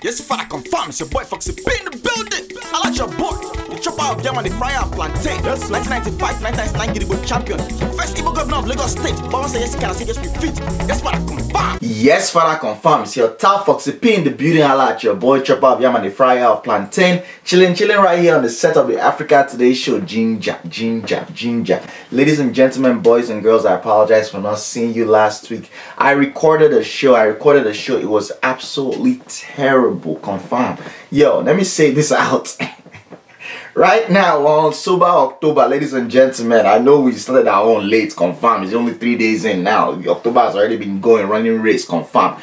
Yes, if I confirm, it's your boy Foxy in the building. I like your boy. The chopper of them and the fryer of plantain. Yes, 1995, 1999 Gidigbo champion. First Igbo governor of Lagos State. But once I yes, can I say yes, we fit. Yes, Father confirm. Yes, Father confirm. It's your top Foxy in the building. I like your boy chopper of yam and the fryer of plantain. Chilling right here on the set of the Africa Today show. Ginger. Ladies and gentlemen, boys and girls, I apologize for not seeing you last week. I recorded a show. It was absolutely terrible. Confirm. Yo, let me say this out. Right now on sober October, ladies and gentlemen, I know we started our own late. Confirm. It's only 3 days in now. October has already been going, running race. Confirm.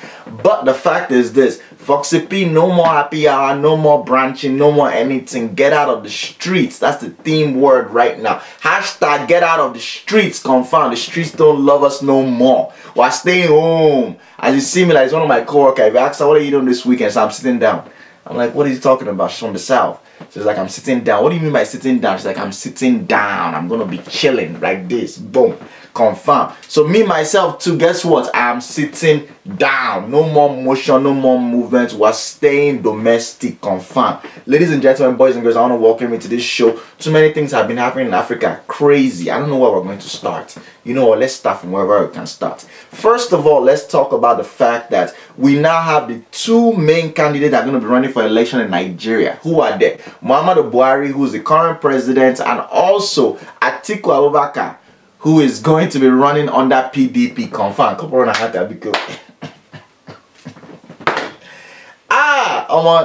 But the fact is this: Foxy P, no more happy hour, no more branching, no more anything. Get out of the streets. That's the theme word right now. Hashtag get out of the streets. Confirm. The streets don't love us no more. We're staying home. As you see me, like, it's one of my coworkers. If I asked her, what are you doing this weekend? So I'm sitting down. I'm like, what are you talking about? She's from the south. She's like, I'm sitting down. What do you mean by sitting down? She's like, I'm sitting down. I'm gonna be chilling like this. Boom. Confirm. So me myself too, guess what? I'm sitting down. No more motion, no more movement. We're staying domestic. Confirm. Ladies and gentlemen, boys and girls, I want to welcome you to this show. Too many things have been happening in Africa. Crazy. I don't know where we're going to start. You know what? Let's start from wherever we can start. First of all, let's talk about the fact that we now have the two main candidates that are going to be running for election in Nigeria. Who are they? Muhammadu Buhari, who is the current president, and also Atiku Abubakar, who is going to be running under PDP. Confirm.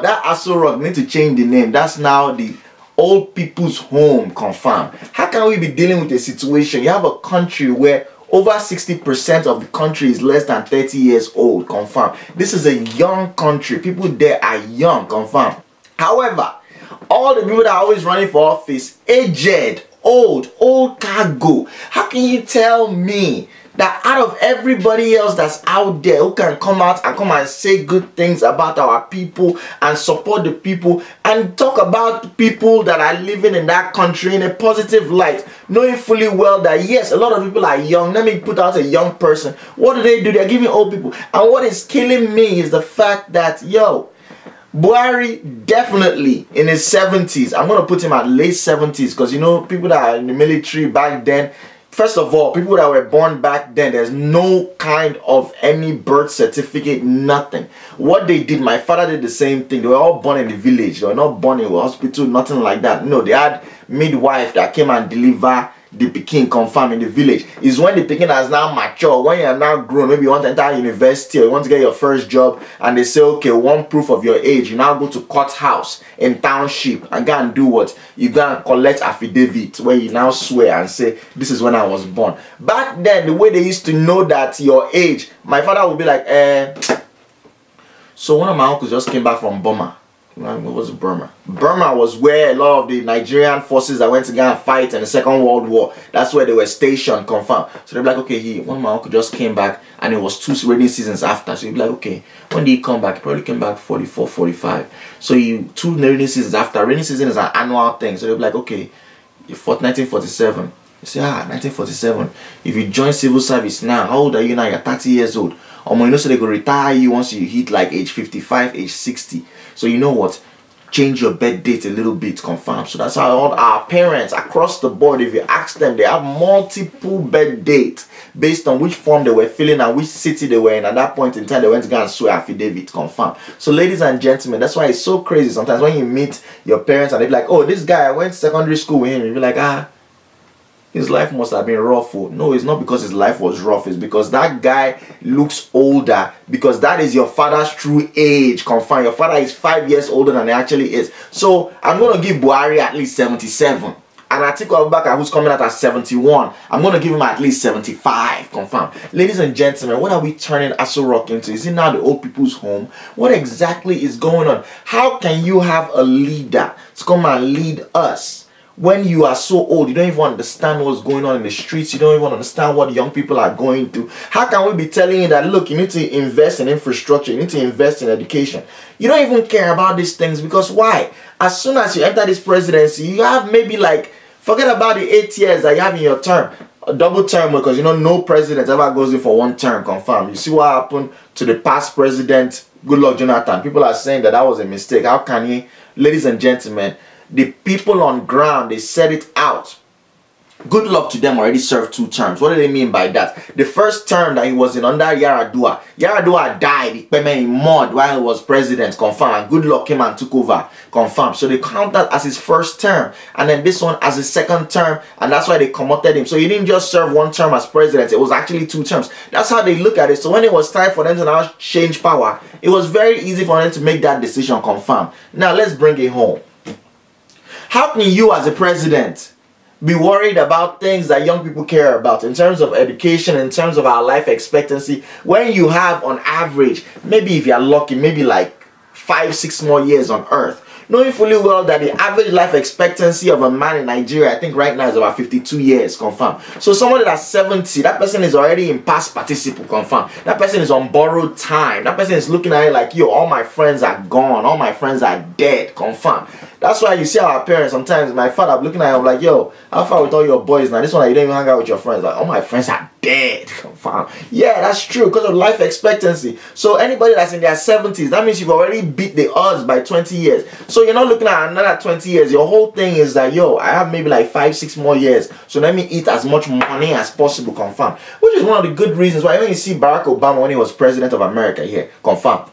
That Aso Rock need to change the name. That's now the old people's home. Confirm. How can we be dealing with a situation? You have a country where over 60% of the country is less than 30 years old. Confirm. This is a young country. People there are young. Confirm. However, all the people that are always running for office, aged, old cargo. How can you tell me that out of everybody else that's out there who can come out and say good things about our people and support the people and talk about people that are living in that country in a positive light, knowing fully well that yes, a lot of people are young. Let me put out a young person. What do? They're giving old people. And what is killing me is the fact that, yo, Buhari definitely in his 70s. I'm going to put him at late 70s because, you know, people that are in the military back then, first of all, people that were born back then, there's no kind of any birth certificate, nothing. What they did, my father did the same thing. They were all born in the village. They were not born in a hospital, nothing like that. No, they had midwife that came and deliver the Peking. Confirm in the village. Is when the Peking has now matured, when you are now grown, maybe you want to enter university or you want to get your first job, and they say, okay, one proof of your age, you now go to courthouse in township and go and do what? You go and collect affidavit where you now swear and say, this is when I was born. Back then, the way they used to know that your age, my father would be like, so one of my uncles just came back from Burma. What was Burma? Burma was where a lot of the Nigerian forces that went to go and fight in the Second World War, that's where they were stationed. Confirmed. So they'd be like, okay, one of my uncle just came back and it was 2 rainy seasons after. So you'd be like, okay, when did he come back? He probably came back 44, 45. So 2 rainy seasons after. Rainy season is an annual thing. So they'd be like, okay, 1947. You say, 1947. If you join civil service now, how old are you now? You're 30 years old. Or you know, so they go retire you once you hit like age 55, age 60. So you know what? Change your birth date a little bit. Confirm. So that's how all our parents across the board, if you ask them, they have multiple birth dates based on which form they were filling and which city they were in. At that point in time, they went to go and swear affidavit. Confirm. So ladies and gentlemen, that's why it's so crazy sometimes when you meet your parents and they're like, oh, this guy, I went to secondary school with him. You'll be like, his life must have been rough. No, it's not because his life was rough. It's because that guy looks older. Because that is your father's true age. Confirm. Your father is 5 years older than he actually is. So I'm going to give Buhari at least 77. And Atiku Abubakar, who's coming out at 71, I'm going to give him at least 75. Confirm. Ladies and gentlemen, what are we turning Aso Rock into? Is it now the old people's home? What exactly is going on? How can you have a leader to come and lead us when you are so old? You don't even understand what's going on in the streets. You don't even understand what young people are going through. How can we be telling you that, look, you need to invest in infrastructure, you need to invest in education? You don't even care about these things because why? As soon as you enter this presidency, you have maybe like, forget about the 8 years that you have in your term. a double term, because you know no president ever goes in for one term, confirm. You see what happened to the past president, Goodluck Jonathan. People are saying that was a mistake. How can he? Ladies and gentlemen, the people on ground, they said it out. Good luck to them already served 2 terms. What do they mean by that? The first term that he was in under Yar'Adua died in mud while he was president, confirmed. Good luck came and took over, confirmed. So they count that as his first term, and then this one as his second term, and that's why they commuted him. So he didn't just serve 1 term as president, it was actually 2 terms. That's how they look at it. So when it was time for them to now change power, it was very easy for them to make that decision, confirmed. Now let's bring it home. How can you as a president be worried about things that young people care about in terms of education, in terms of our life expectancy, when you have on average, maybe if you're lucky, maybe like 5-6 more years on earth, knowing fully well that the average life expectancy of a man in Nigeria, I think right now, is about 52 years, confirmed. So somebody that's 70, that person is already in past participle, confirmed. That person is on borrowed time. That person is looking at it like, yo, all my friends are gone, all my friends are dead, confirmed. That's why you see our parents sometimes. My father looking at him like, yo, how far with all your boys now? This one, you don't even hang out with your friends. Like, all my friends are dead. Confirmed. Yeah, that's true, because of life expectancy. So anybody that's in their 70s, that means you've already beat the odds by 20 years. So you're not looking at another 20 years. Your whole thing is that, yo, I have maybe like 5-6 more years. So let me eat as much money as possible, confirmed. Which is one of the good reasons why when you see Barack Obama when he was president of America here, confirmed.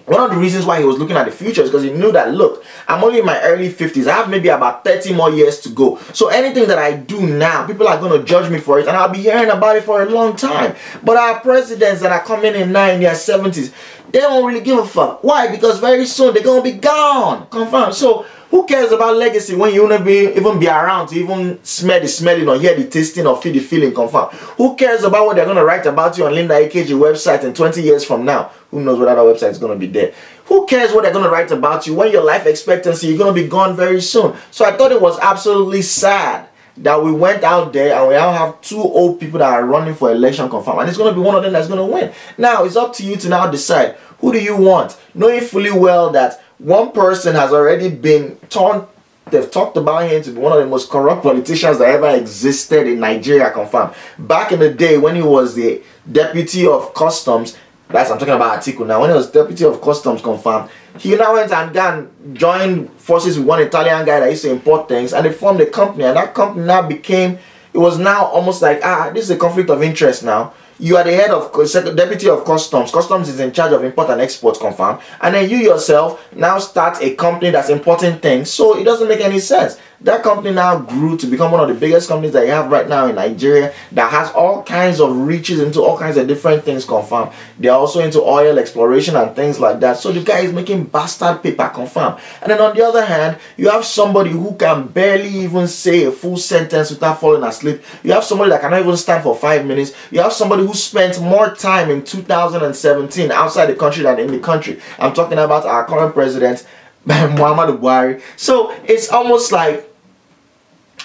One of the reasons why he was looking at the future is because he knew that, look, I'm only in my early 50s. I have maybe about 30 more years to go. So anything that I do now, people are going to judge me for it, and I'll be hearing about it for a long time. But our presidents that are coming in now in their 70s, they don't really give a fuck. Why? Because very soon they're going to be gone. Confirmed. So who cares about legacy when you won't even be around to even smell the smelling or hear the tasting or feel the feeling, confirmed? Who cares about what they're going to write about you on Linda AKG website in 20 years from now? Who knows what other website is going to be there? Who cares what they're going to write about you when your life expectancy, you're going to be gone very soon? So I thought it was absolutely sad that we went out there and we now have 2 old people that are running for election, confirmed. And it's going to be one of them that's going to win. Now, it's up to you to now decide, who do you want? Knowing fully well that one person has already been turned, they've talked about him to be one of the most corrupt politicians that ever existed in Nigeria, confirmed. Back in the day when he was the deputy of customs, I'm talking about Atiku now, when he was deputy of customs, confirmed, he now went and joined forces with one Italian guy that used to import things, and they formed a company, and that company now became, it was now almost like, this is a conflict of interest now. You are the head of deputy of customs. Customs is in charge of import and export, confirmed. And then you yourself now start a company that's importing things. So it doesn't make any sense. That company now grew to become one of the biggest companies that you have right now in Nigeria that has all kinds of reaches into all kinds of different things, confirmed. They're also into oil exploration and things like that. So the guy is making bastard paper, confirmed. And then on the other hand, you have somebody who can barely even say a full sentence without falling asleep. You have somebody that cannot even stand for 5 minutes. You have somebody who spent more time in 2017 outside the country than in the country. I'm talking about our current president, Muhammadu Buhari. So it's almost like,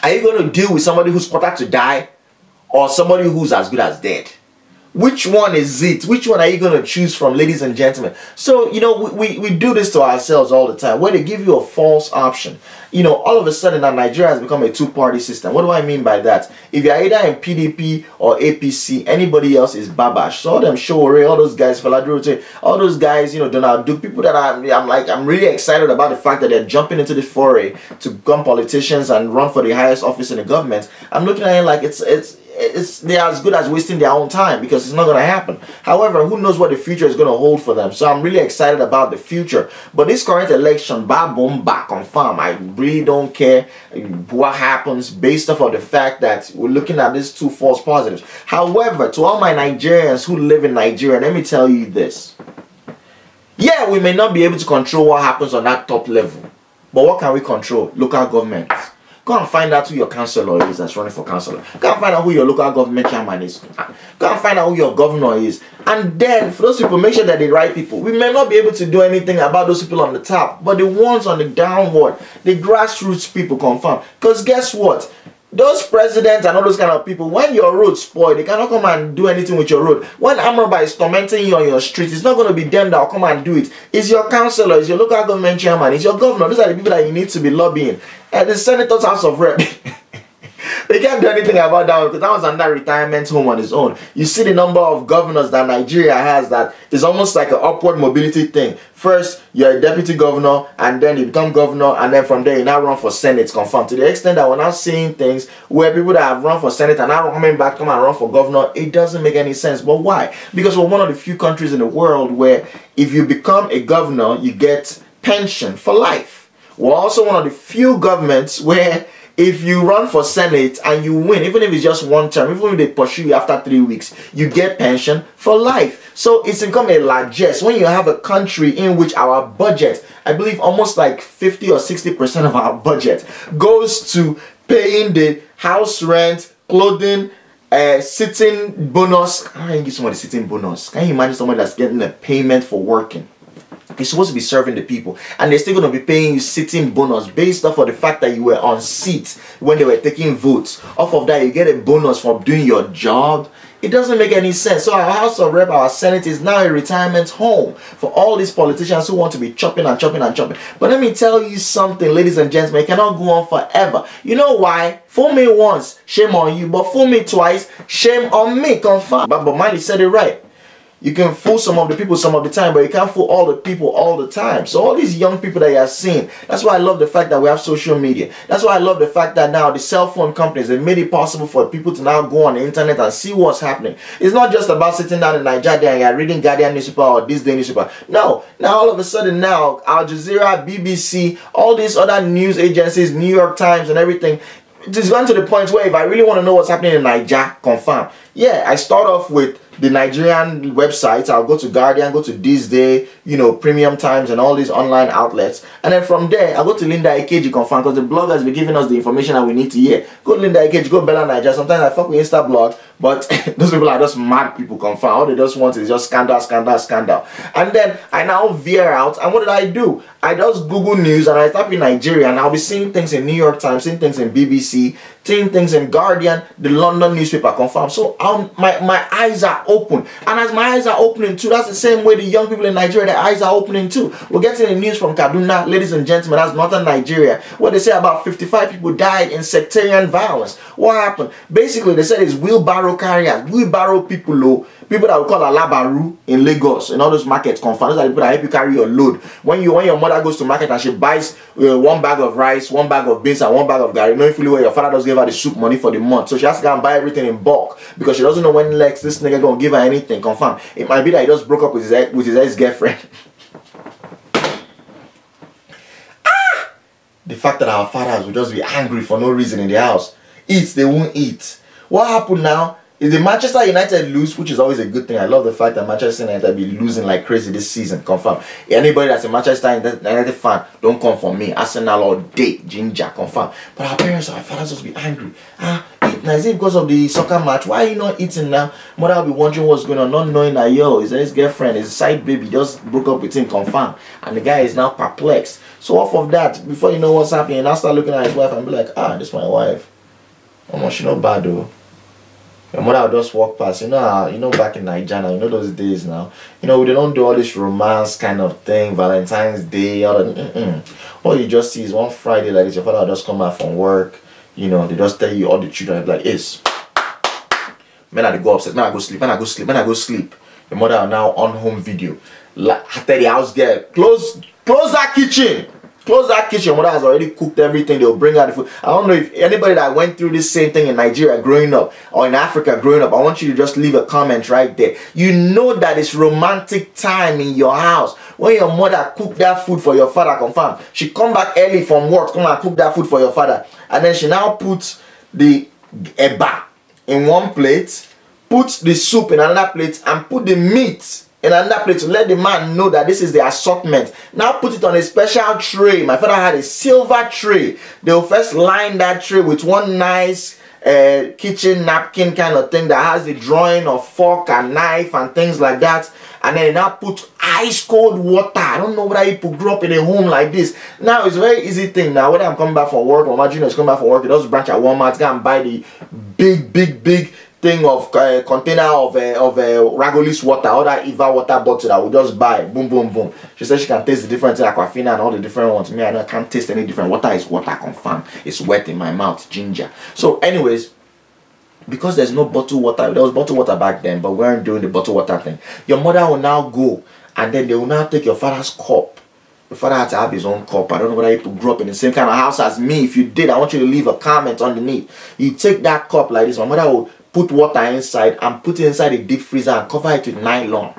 are you going to deal with somebody who's quarter to die or somebody who's as good as dead? Which one is it? Which one are you going to choose from, ladies and gentlemen? So, you know, we do this to ourselves all the time, where they give you a false option. You know, all of a sudden now Nigeria has become a 2-party system. What do I mean by that? If you're either in PDP or APC, anybody else is babash. So all them Showore, all those guys, Faladuro, all those guys, you know, Donald Duke, people that I'm really excited about the fact that they're jumping into this foray to become politicians and run for the highest office in the government. I'm looking at it like they're as good as wasting their own time, because it's not going to happen. However, who knows what the future is going to hold for them. So I'm really excited about the future. But this current election, confirm, I really don't care what happens based off of the fact that we're looking at these 2 false positives. However, to all my Nigerians who live in Nigeria, let me tell you this. Yeah, we may not be able to control what happens on that top level, but what can we control? Local governments. Go and find out who your councillor is that's running for councillor. Go and find out who your local government chairman is. Go and find out who your governor is. And then, for those people, make sure that they're the right people. We may not be able to do anything about those people on the top, but the ones on the downward, the grassroots people, confirm. Because guess what? Those presidents and all those kind of people, when your road spoil, they cannot come and do anything with your road. When Amroba is tormenting you on your street, it's not going to be them that will come and do it. It's your councillor, it's your local government chairman, it's your governor. Those are the people that you need to be lobbying. At the Senator's House of Rep. They can't do anything about that because that was under retirement home on his own. You see the number of governors that Nigeria has, that is almost like an upward mobility thing. First, you're a deputy governor, and then you become governor, and then from there you now run for Senate, confirmed. To the extent that we're now seeing things where people that have run for Senate and now coming back, come and run for governor, it doesn't make any sense. But why? Because we're one of the few countries in the world where if you become a governor, you get pension for life. We're also one of the few governments where if you run for Senate and you win, even if it's just one term, even if they pursue you after 3 weeks, you get pension for life. So it's become a largesse when you have a country in which our budget, I believe almost like 50 or 60% of our budget goes to paying the house rent, clothing, sitting bonus. How can you give somebody sitting bonus? Can you imagine somebody that's getting a payment for working? You're supposed to be serving the people, and they're still going to be paying you sitting bonus based off of the fact that you were on seat when they were taking votes. Off of that, you get a bonus for doing your job. It doesn't make any sense. So our House of Rep, our Senate is now a retirement home for all these politicians who want to be chopping and chopping and chopping. But let me tell you something, ladies and gentlemen, it cannot go on forever. You know why? Fool me once, shame on you. But fool me twice, shame on me. Confirm. But Miley said it right. You can fool some of the people some of the time, but you can't fool all the people all the time. So all these young people that you are seeing, that's why I love the fact that we have social media. That's why I love the fact that now the cell phone companies, they made it possible for people to now go on the internet and see what's happening. It's not just about sitting down in Nigeria and you're reading Guardian newspaper or This Day newspaper. No, now all of a sudden now, Al Jazeera, BBC, all these other news agencies, New York Times and everything, it's gone to the point where if I really want to know what's happening in Nigeria, confirm. Yeah, I start off with the Nigerian websites. I'll go to Guardian, go to This Day, you know, Premium Times and all these online outlets. And then from there, I'll go to Linda Ikeji, confirm, because the bloggers be giving us the information that we need to hear. Go to Linda Ikeji, go Bella Nigeria. Sometimes I fuck with Insta blog, but those people are just mad people, confirm. All they just want is just scandal, scandal, scandal. And then I now veer out. And what did I do? I just Google News and I type in Nigeria, and I'll be seeing things in New York Times, seeing things in BBC, seeing things in Guardian, the London newspaper, confirm. So my eyes are open, and as my eyes are opening too, that's the same way the young people in Nigeria, their eyes are opening too. We're getting the news from Kaduna, ladies and gentlemen, that's northern Nigeria, where they say about 55 people died in sectarian violence. What happened? Basically, they said it's wheelbarrow carriers, wheelbarrow people, people that we call alabaru in Lagos, in all those markets, confirm. Those are the people that help you carry your load. When your mother goes to market and she buys 1 bag of rice, 1 bag of beans, and 1 bag of garri, knowing fully well your father does give her the soup money for the month, so she has to go and buy everything in bulk because she doesn't know when next this nigga gonna give her anything. Confirm. It might be that he just broke up with his ex-girlfriend. The fact that our fathers will just be angry for no reason in the house. Eat, they won't eat. What happened now? Is the Manchester United lose, which is always a good thing. I love the fact that Manchester United be losing like crazy this season. Confirm. Anybody that's a Manchester United fan, don't come for me. Arsenal all day, ginger. Confirm. But our parents, our fathers just be angry. Eat now. Is it because of the soccer match? Why are you not eating now? Mother will be wondering what's going on, not knowing that his girlfriend, his side baby, just broke up with him. Confirm. And the guy is now perplexed. So off of that, before you know what's happening, I start looking at his wife and be like, this is my wife. Almost she not bad though. Your mother will just walk past. You know back in Nigeria, you know those days now. You know, they don't do all this romance kind of thing, Valentine's Day, all that. All you just see is one Friday like this, your father will just come back from work. You know, they just tell you all the children like this. Man, I go upstairs, man, I go sleep, man, I go sleep, man, I go sleep. Your mother are now on home video. Like, I tell the house girl, close that kitchen. Close that kitchen. Your mother has already cooked everything. They'll bring out the food. I don't know if anybody that went through this same thing in Nigeria growing up or in Africa growing up, I want you to just leave a comment right there. You know that it's romantic time in your house when your mother cooked that food for your father. Confirm. She come back early from work, come and cook that food for your father, and then she now puts the eba in one plate, puts the soup in another plate, and put the meat in another plate to let the man know that this is the assortment. Now put it on a special tray. My father had a silver tray. They'll first line that tray with one nice kitchen napkin kind of thing that has the drawing of fork and knife and things like that. And then now put ice cold water. I don't know whether people grew up in a home like this. Now it's a very easy thing now. Whether I'm coming back from work or my junior is coming back from work, he does branch at Walmart, go and buy the big thing of container of Ragolis water, or that Eva water bottle that we just buy. Boom, boom, boom. She said she can taste the difference in Aquafina and all the different ones. Me, I can't taste any different. Water is water, confirm. It's wet in my mouth, ginger. So, anyways, because there's no bottled water, there was bottled water back then, but we weren't doing the bottled water thing. Your mother will now go, and then they will now take your father's cup. Your father had to have his own cup. I don't know whether you grew up in the same kind of house as me. If you did, I want you to leave a comment underneath. You take that cup like this. My mother will put water inside and put it inside the deep freezer and cover it with nylon.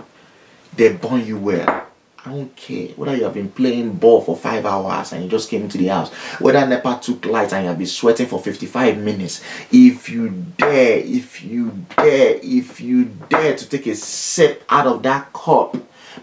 They burn you well. I don't care whether you have been playing ball for 5 hours and you just came into the house, whether NEPA took lights and you have been sweating for 55 minutes. If you dare to take a sip out of that cup,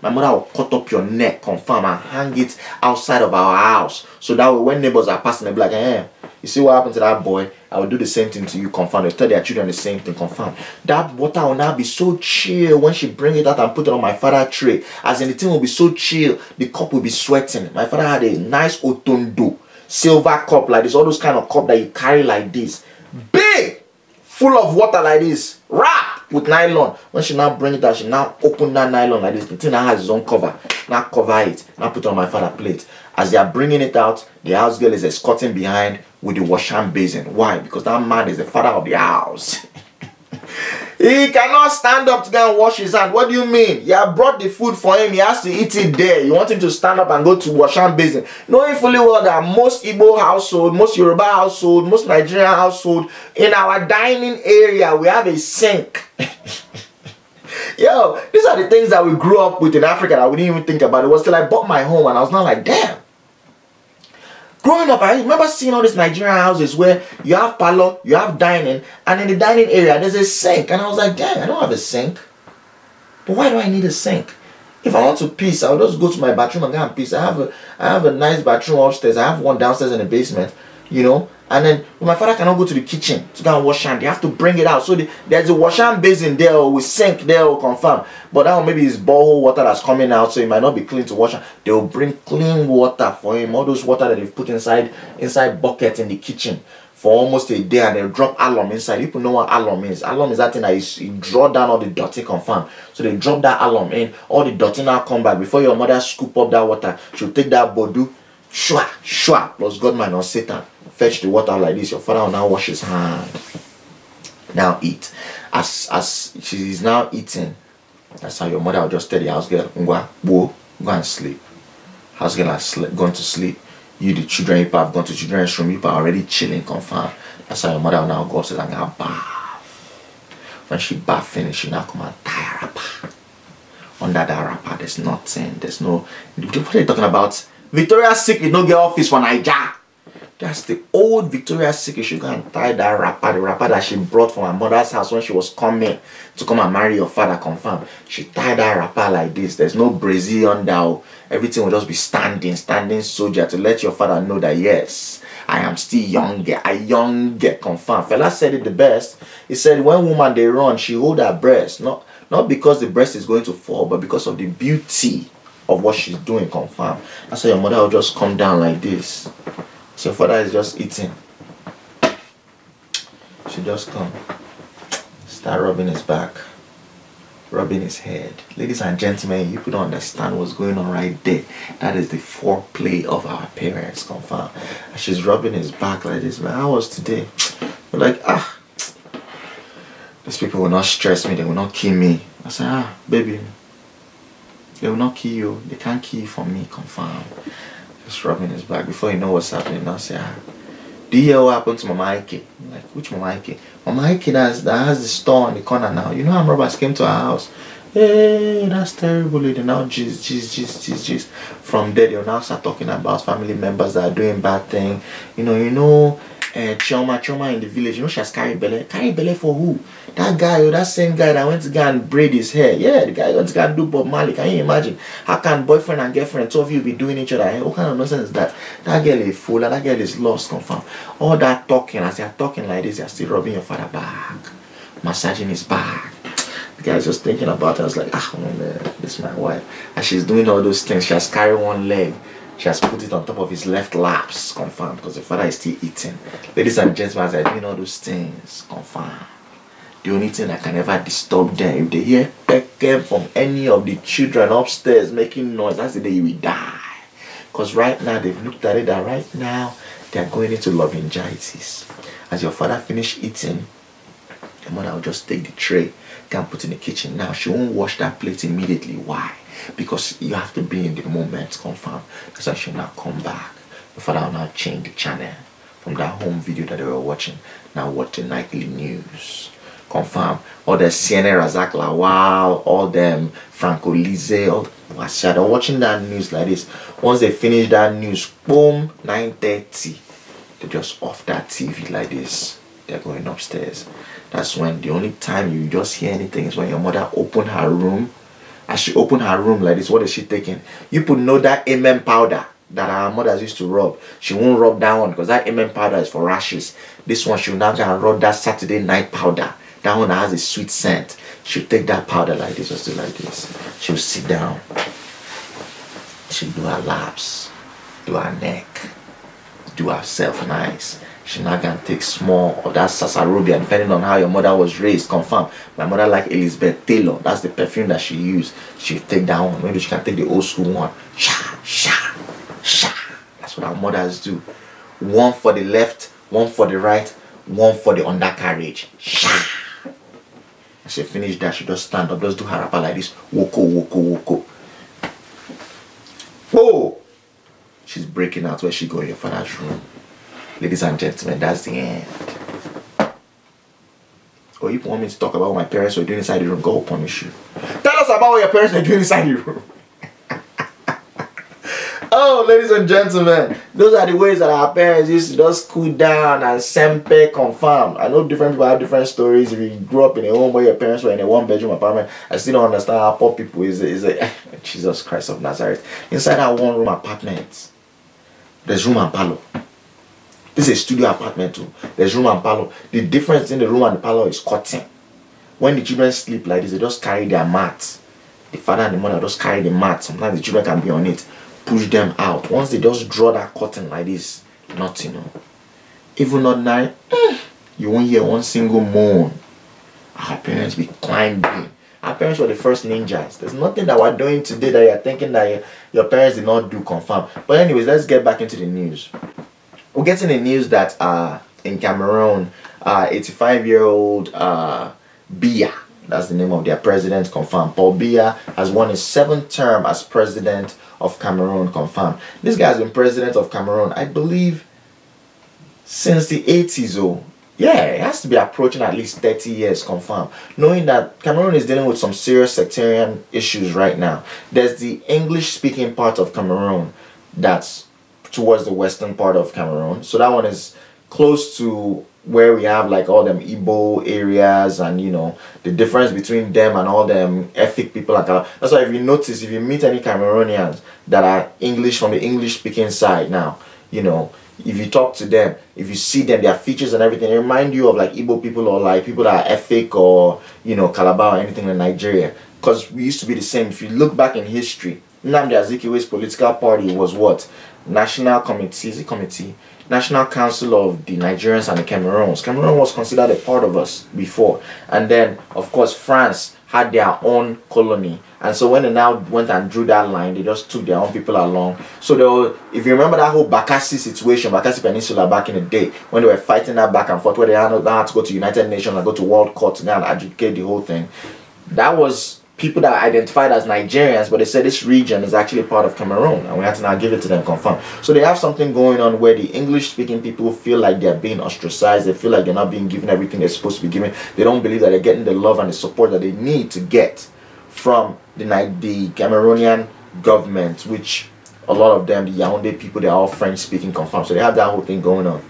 my mother will cut up your neck, confirm, and hang it outside of our house. So that way when neighbors are passing, they'll be like, hey, you see what happened to that boy? I will do the same thing to you, confirm. They'll tell their children the same thing, confirm. That water will now be so chill when she bring it out and put it on my father's tray. As in, the thing will be so chill, the cup will be sweating. My father had a nice otondo, silver cup like this, all those kind of cup that you carry like this. Big! Full of water like this, wrap with nylon. When she now bring it out, she now open that nylon like this. The thing now has its own cover. Now cover it. Now put it on my father's plate. As they are bringing it out, the house girl is escorting behind with the wash hand basin. Why? Because that man is the father of the house. He cannot stand up to go and wash his hand. What do you mean? You have brought the food for him. He has to eat it there. You want him to stand up and go to wash hand basin. Knowing fully well that most Igbo household, most Yoruba household, most Nigerian household, in our dining area, we have a sink. Yo, these are the things that we grew up with in Africa that we didn't even think about. It was till I bought my home and I was not like, damn. Growing up, I remember seeing all these Nigerian houses where you have parlor, you have dining, and in the dining area, there's a sink. And I was like, damn, I don't have a sink. But why do I need a sink? If I want to piss, I'll just go to my bathroom and go and piss. I have a nice bathroom upstairs. I have one downstairs in the basement, you know. And then my father cannot go to the kitchen to go and wash hand. They have to bring it out. So there's a wash hand basin there or with sink there or confirm. But now maybe it's borehole water that's coming out, so it might not be clean to wash hand. They will bring clean water for him. All those water that they've put inside bucket in the kitchen for almost a day, and they'll drop alum inside. People know what alum is. Alum is that thing that you draw down all the dirty, confirm. So they drop that alum in. All the dirty now come back. Before your mother scoop up that water, she'll take that bodu, shwa, plus Godman or Satan. Fetch the water like this. Your father will now wash his hand. Now eat. As she is now eating, that's how your mother will just tell the house girl, go and sleep. House girl has gone to sleep. You, the children, you have gone to children's room. You are already chilling, confirm. That's how your mother will now go upstairs and go bath. When she bath finish, she now come and tie a wrapper. Under that wrapper, there's nothing. There's no. What are you talking about? Victoria's Secret no get office for Nigeria. That's the old Victoria's Secret. She go and tie that wrapper, the wrapper that she brought from her mother's house when she was coming to come and marry your father, confirm. She tied that wrapper like this. There's no brazier under. Everything will just be standing soldier to let your father know that yes, I am still younger. I younger, confirm. Fella said it the best. He said when woman they run, she hold her breast. Not because the breast is going to fall, but because of the beauty of what she's doing, confirm. That's why your mother will just come down like this. So your father is just eating. She just come. Start rubbing his back. Rubbing his head. Ladies and gentlemen, you don't understand what's going on right there. That is the foreplay of our parents, confirm. And she's rubbing his back like this. Man, how was today? We're like, these people will not stress me. They will not kill me. I said, baby. They will not kill you. They can't kill you for me, confirm. Just rubbing his back. Before you know what's happening, I'll say, do you hear what happened to Mama Ike? I'm like, which Mama Ike? Mama Ike that has the store on the corner now. You know how robbers came to our house? Hey, that's terrible. They now jeez. From there, they'll now start talking about family members that are doing bad things. You know, Chioma in the village. You know she has carried belly. Carried belly for who? That guy, or that same guy that went to go and braid his hair. Yeah, the guy went to go and do Bob Marley. Can you imagine? How can boyfriend and girlfriend, two of you, be doing each other? What kind of nonsense is that? That girl is fool and that girl is lost, confirm. All that talking, as they're talking like this, they're still rubbing your father back, massaging his back. The guy's just thinking about it. I was like, man, this is my wife. And she's doing all those things. She has carried one leg. She has put it on top of his left laps, confirmed, because the father is still eating. Ladies and gentlemen, as I'm doing all those things, confirmed. The only thing that can ever disturb them, if they hear pecking from any of the children upstairs making noise, that's the day you will die. Because right now, they've looked at it that right now, they're going into laryngitis. As your father finish eating, your mother will just take the tray, can put in the kitchen. Now, she won't wash that plate immediately. Why? Because you have to be in the moment, confirm. That's why she'll now come back. Your father will now change the channel from that home video that they were watching. Now watch the nightly news. Confirm. All the CNN Razak Lawal, all them Franco Lise, all they're watching that news like this. Once they finish that news, boom, 9:30, they just off that TV like this. They're going upstairs. That's when the only time you just hear anything is when your mother opened her room. As she opened her room like this, what is she taking? You put know that amen powder that our mothers used to rub. She won't rub that one because that amen powder is for rashes. This one she'll now go and rub that Saturday night powder. That one that has a sweet scent. She'll take that powder like this, just do like this. She'll sit down. She'll do her laps, do her neck, do herself nice. She's not gonna take small or that Sasarobian, depending on how your mother was raised. Confirm. My mother like Elizabeth Taylor. That's the perfume that she used. She'll take that one. Maybe she can take the old school one. Sha, sha, sha. That's what our mothers do. One for the left, one for the right, one for the undercarriage. Sha. And she finished that. She just stand up, just do her rapper like this. Woko, woko, woko. Whoa! She's breaking out where she go in your father's room. Ladies and gentlemen, that's the end. Or you want me to talk about what my parents were doing inside the room, go punish you. Tell us about what your parents were doing inside the room. Oh, ladies and gentlemen, those are the ways that our parents used to just cool down and sempe confirm. I know different people have different stories. If you grew up in a home where your parents were in a one-bedroom apartment, I still don't understand how poor people is Jesus Christ of Nazareth. Inside that one-room apartment, there's room and parlor. This is a studio apartment too. There's room and parlor. The difference in the room and the parlor is curtain. When the children sleep like this, they just carry their mat. The father and the mother just carry the mat. Sometimes the children can be on it. Push them out. Once they just draw that curtain like this, nothing. You know. Even at night, you won't hear one single moan. Our parents be climbing. Our parents were the first ninjas. There's nothing that we're doing today that you're thinking that your parents did not do, confirm. But anyways, let's get back into the news. We're getting the news that in Cameroon, 85-year-old Weah, that's the name of their president, confirmed. Paul Weah has won his 7th term as president of Cameroon, confirmed. This guy has been president of Cameroon, I believe, since the 80s. Oh, yeah, it has to be approaching at least 30 years, confirmed. Knowing that Cameroon is dealing with some serious sectarian issues right now. There's the English-speaking part of Cameroon that's towards the western part of Cameroon. So that one is close to where we have like all them Igbo areas, and you know the difference between them and all them ethnic people. Like that's why if you notice, if you meet any Cameroonians that are English from the English speaking side now, you know, if you talk to them, if you see them, their features and everything, they remind you of like Igbo people or like people that are Efik or you know Calabar or anything in Nigeria. Because we used to be the same. If you look back in history, Nnamdi Azikiwe's political party was what? National Council of the Nigerians and the Cameroons. Cameroon was considered a part of us before, and then of course France had their own colony, and so when they now went and drew that line, they just took their own people along. So there were, if you remember that whole Bakassi situation, Bakassi Peninsula back in the day, when they were fighting that back and forth, where they had to go to United Nations and go to World Court to go and adjudicate the whole thing, that was people that are identified as Nigerians, but they said this region is actually part of Cameroon, and we have to now give it to them, confirm. So they have something going on where the English-speaking people feel like they're being ostracized. They feel like they're not being given everything they're supposed to be given. They don't believe that they're getting the love and the support that they need to get from the Cameroonian government, which a lot of them, the Yaoundé people, they're all French-speaking, confirm. So they have that whole thing going on.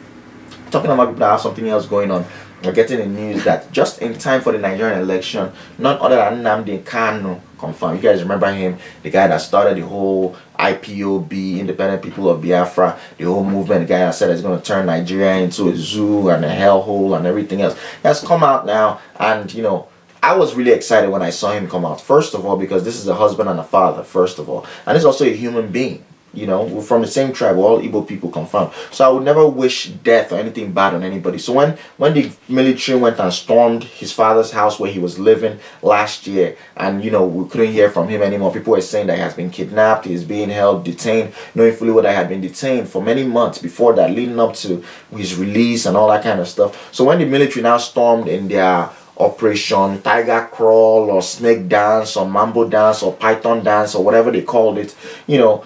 Talking about people that have something else going on, we're getting the news that just in time for the Nigerian election, none other than Nnamdi Kanu, confirmed. You guys remember him, the guy that started the whole IPOB, Independent People of Biafra, the whole movement, the guy that said he's going to turn Nigeria into a zoo and a hellhole and everything else. He has come out now, and you know, I was really excited when I saw him come out. First of all, because this is a husband and a father, first of all, and he's also a human being. You know, we're from the same tribe, we're all Igbo people, confirmed. So I would never wish death or anything bad on anybody. So when the military went and stormed his father's house where he was living last year, and you know, we couldn't hear from him anymore, people were saying that he has been kidnapped, he's being held, detained, knowing fully well that he had been detained for many months before that, leading up to his release and all that kind of stuff. So when the military now stormed in their Operation Tiger Crawl or Snake Dance or Mambo Dance or Python Dance or whatever they called it, you know,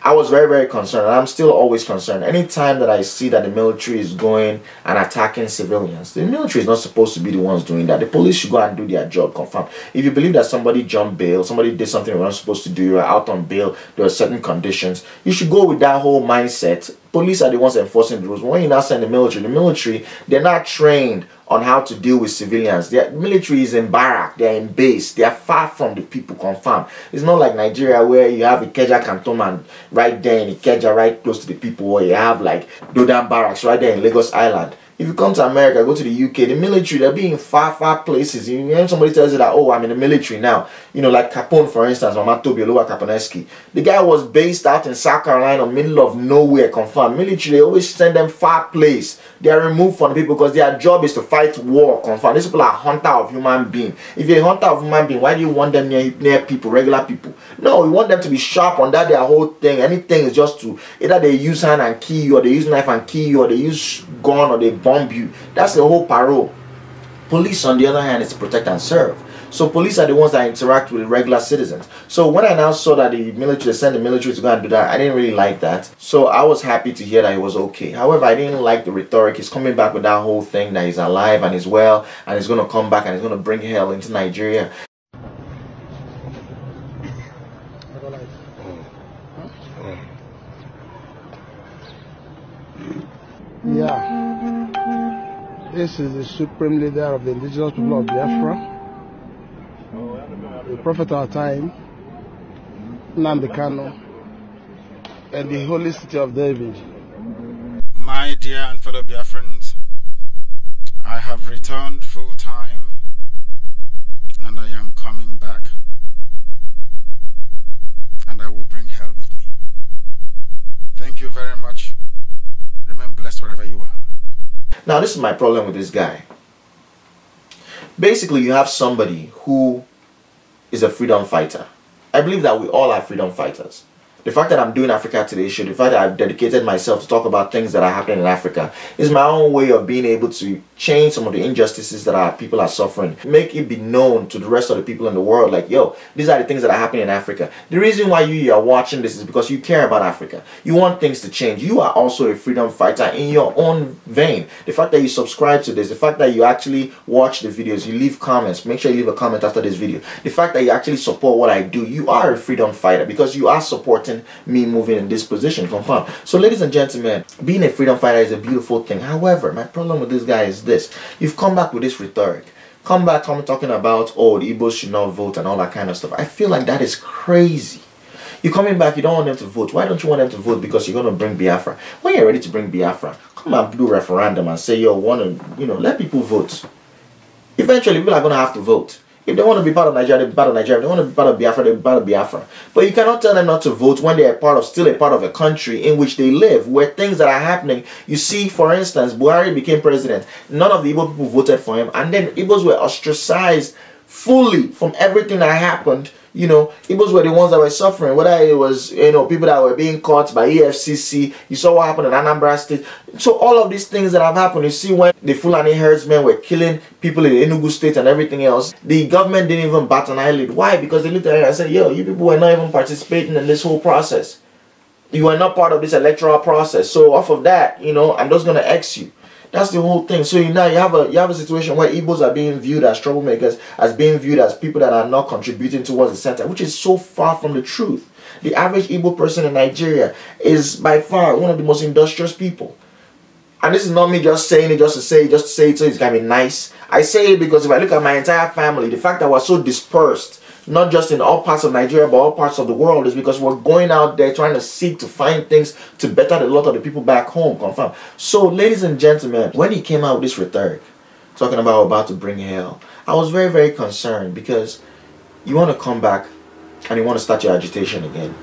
I was very, very concerned, and I'm still always concerned. Anytime that I see that the military is going and attacking civilians, the military is not supposed to be the ones doing that. The police should go and do their job, confirm. If you believe that somebody jumped bail, somebody did something they're not supposed to do, you're out on bail, there are certain conditions, you should go with that whole mindset. Police are the ones enforcing the rules. When you now send the military, they're not trained on how to deal with civilians. The military is in barrack, they're in base, they are far from the people, confirmed. It's not like Nigeria where you have Ikeja cantonment right there in Ikeja, right close to the people, or you have like Dodan barracks right there in Lagos Island. If you come to America, go to the UK, the military, they'll be in far places. You know, somebody tells you that, oh, I'm in the military now. You know, like Capone, for instance, Mama Tobi Oluwa Kaponeski. The guy was based out in South Carolina, middle of nowhere, confirmed. Military, they always send them far place. They are removed from the people because their job is to fight war, confirmed. These people are hunter of human being. If you're a hunter of human being, why do you want them near people, regular people? No, you want them to be sharp on that, their whole thing. Anything is just to, either they use hand and kill you, or they use knife and kill you, or they use gun, or they bomb you. That's the whole parole. Police, on the other hand, is to protect and serve. So police are the ones that interact with regular citizens. So when I now saw that the military sent the military to go and do that, I didn't really like that. So I was happy to hear that he was okay. However, I didn't like the rhetoric. He's coming back with that whole thing that he's alive and he's well and he's going to come back and he's going to bring hell into Nigeria. Yeah, this is the supreme leader of the indigenous people of Biafra, the prophet of our time, Nnamdi Kanu, and the holy city of David. My dear and fellow Biafrans, I have returned full time and I am coming back, and I will bring hell with me. Thank you very much. Remain blessed wherever you are. Now, this is my problem with this guy. Basically, you have somebody who is a freedom fighter. I believe that we all are freedom fighters. The fact that I'm doing Africa Today show, the fact that I've dedicated myself to talk about things that are happening in Africa, is my own way of being able to change some of the injustices that our people are suffering. Make it be known to the rest of the people in the world, like, yo, these are the things that are happening in Africa. The reason why you are watching this is because you care about Africa. You want things to change. You are also a freedom fighter in your own vein. The fact that you subscribe to this, the fact that you actually watch the videos, you leave comments, make sure you leave a comment after this video. The fact that you actually support what I do, you are a freedom fighter because you are supporting me moving in this position, confirmed. So ladies and gentlemen, being a freedom fighter is a beautiful thing. However, my problem with this guy is this. You've come back with this rhetoric. Come talking about, oh, the Igbos should not vote and all that kind of stuff. I feel like that is crazy. You're coming back, you don't want them to vote. Why don't you want them to vote? Because you're going to bring Biafra. When you're ready to bring Biafra, come and do a referendum and say, yo, let people vote. Eventually, people are going to have to vote. If they want to be part of Nigeria, they'll be part of Nigeria. If they want to be part of Biafra, they'll be part of Biafra. But you cannot tell them not to vote when they are still a part of a country in which they live, where things that are happening. You see, for instance, Buhari became president. None of the Igbo people voted for him. And then Igbos were ostracized fully from everything that happened. You know, Igbos were the ones that were suffering, whether it was, people that were being caught by EFCC. You saw what happened in Anambra State. So all of these things that have happened, you see when the Fulani herdsmen were killing people in Enugu State and everything else, the government didn't even bat an eyelid. Why? Because they looked at it and said, yo, you people were not even participating in this whole process. You are not part of this electoral process. So off of that, I'm just going to X you. That's the whole thing. So now you have a situation where Igbos are being viewed as troublemakers, as being viewed as people that are not contributing towards the center, which is so far from the truth. The average Igbo person in Nigeria is by far one of the most industrious people. And this is not me just saying it just to say it so it's gonna be nice. I say it because if I look at my entire family, the fact that we're so dispersed, not just in all parts of Nigeria, but all parts of the world, is because we're going out there trying to seek to find things to better the lot of the people back home, confirm. So, ladies and gentlemen, when he came out with this rhetoric, talking about to bring hell, I was very, very concerned because you want to come back and you want to start your agitation again.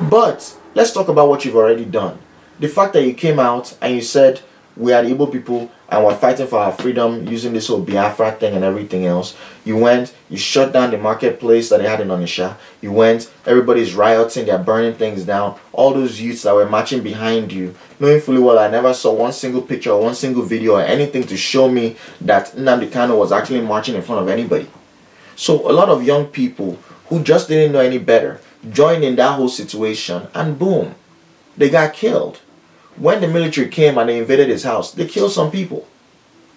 But let's talk about what you've already done. The fact that you came out and you said we are the Igbo people and we're fighting for our freedom using this whole Biafra thing and everything else. You went, you shut down the marketplace that they had in Onitsha. You went, everybody's rioting, they're burning things down. All those youths that were marching behind you, knowing fully well I never saw one single picture or one single video or anything to show me that Nnamdi Kanu was actually marching in front of anybody. So a lot of young people who just didn't know any better joined in that whole situation, and boom, they got killed. When the military came and they invaded his house, they killed some people.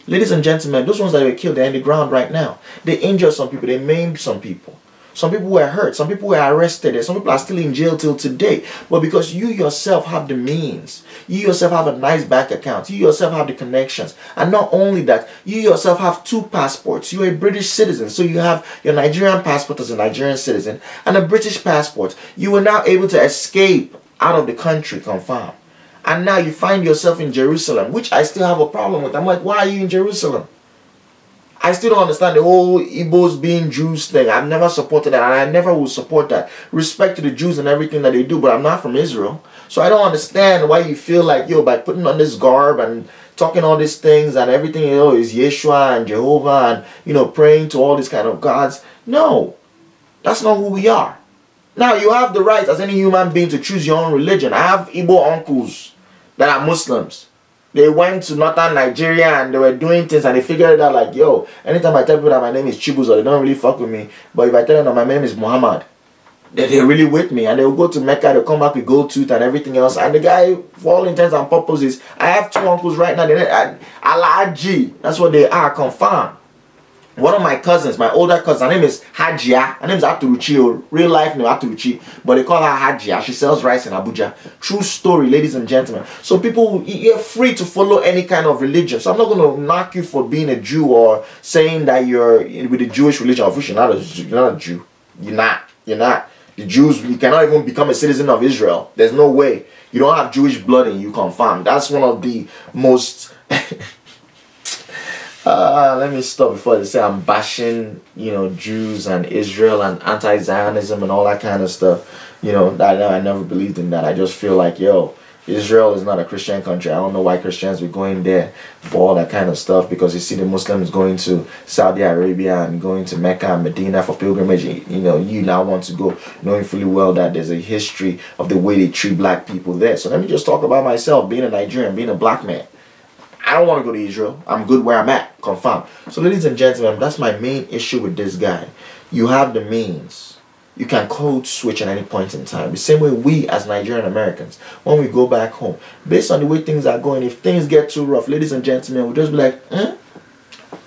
Ladies and gentlemen, those ones that were killed, they're in the ground right now. They injured some people, they maimed some people. Some people were hurt, some people were arrested, some people are still in jail till today. But because you yourself have the means, you yourself have a nice bank account, you yourself have the connections, and not only that, you yourself have 2 passports. You're a British citizen, so you have your Nigerian passport as a Nigerian citizen and a British passport. You were now able to escape out of the country, confirm. And now you find yourself in Jerusalem, which I still have a problem with. I'm like, why are you in Jerusalem? I still don't understand the whole Igbos being Jews thing. I've never supported that, and I never will support that. Respect to the Jews and everything that they do, but I'm not from Israel. So I don't understand why you feel like, yo, by putting on this garb and talking all these things and everything, you know, is Yeshua and Jehovah and, you know, praying to all these kind of gods. No, that's not who we are. Now, you have the right as any human being to choose your own religion. I have Igbo uncles that are Muslims. They went to northern Nigeria and they were doing things and they figured it out like, yo, anytime I tell people that my name is Chibuzo, they don't really fuck with me. But if I tell them that my name is Muhammad, they're really with me. And they'll go to Mecca, they'll come back with gold tooth and everything else. And the guy, for all intents and purposes, I have 2 uncles right now. They're Alaji. That's what they are, confirmed. One of my cousins, my older cousin, her name is Hajia. Her name is Aturuchi, real life name Aturuchi, but they call her Hajia. She sells rice in Abuja. True story, ladies and gentlemen. So people, you're free to follow any kind of religion. So I'm not going to knock you for being a Jew or saying that you're with the Jewish religion. Of course, you're not a Jew. You're not. You're not. The Jews, you cannot even become a citizen of Israel. There's no way. You don't have Jewish blood in you, confirmed. That's one of the most... let me stop before they say I'm bashing, you know, Jews and Israel and anti-Zionism and all that kind of stuff. You know, I never believed in that. I just feel like, yo, Israel is not a Christian country. I don't know why Christians were going there for all that kind of stuff, because you see the Muslims going to Saudi Arabia and going to Mecca and Medina for pilgrimage. You know, you now want to go knowing fully well that there's a history of the way they treat black people there. So let me just talk about myself, being a Nigerian, being a black man. I don't want to go to Israel. I'm good where I'm at, confirmed. So ladies and gentlemen, that's my main issue with this guy. You have the means. You can code switch at any point in time. The same way we as Nigerian Americans, when we go back home, based on the way things are going, if things get too rough, ladies and gentlemen, we'll just be like,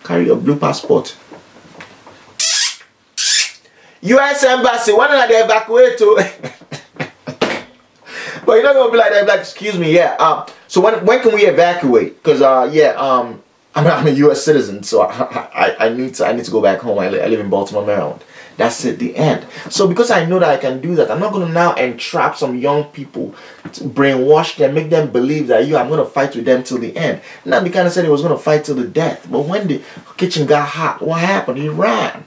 carry your blue passport. US Embassy, when are they evacuate to? But you're not gonna be like that. Like, excuse me, yeah. So when can we evacuate? Because I'm a U.S. citizen, so I need to go back home. I live in Baltimore, Maryland. That's it, the end. So because I know that I can do that, I'm not gonna now entrap some young people, to brainwash them, make them believe that I'm gonna fight with them till the end. Nnamdi Kanu said he was gonna fight till the death, but when the kitchen got hot, what happened? He ran.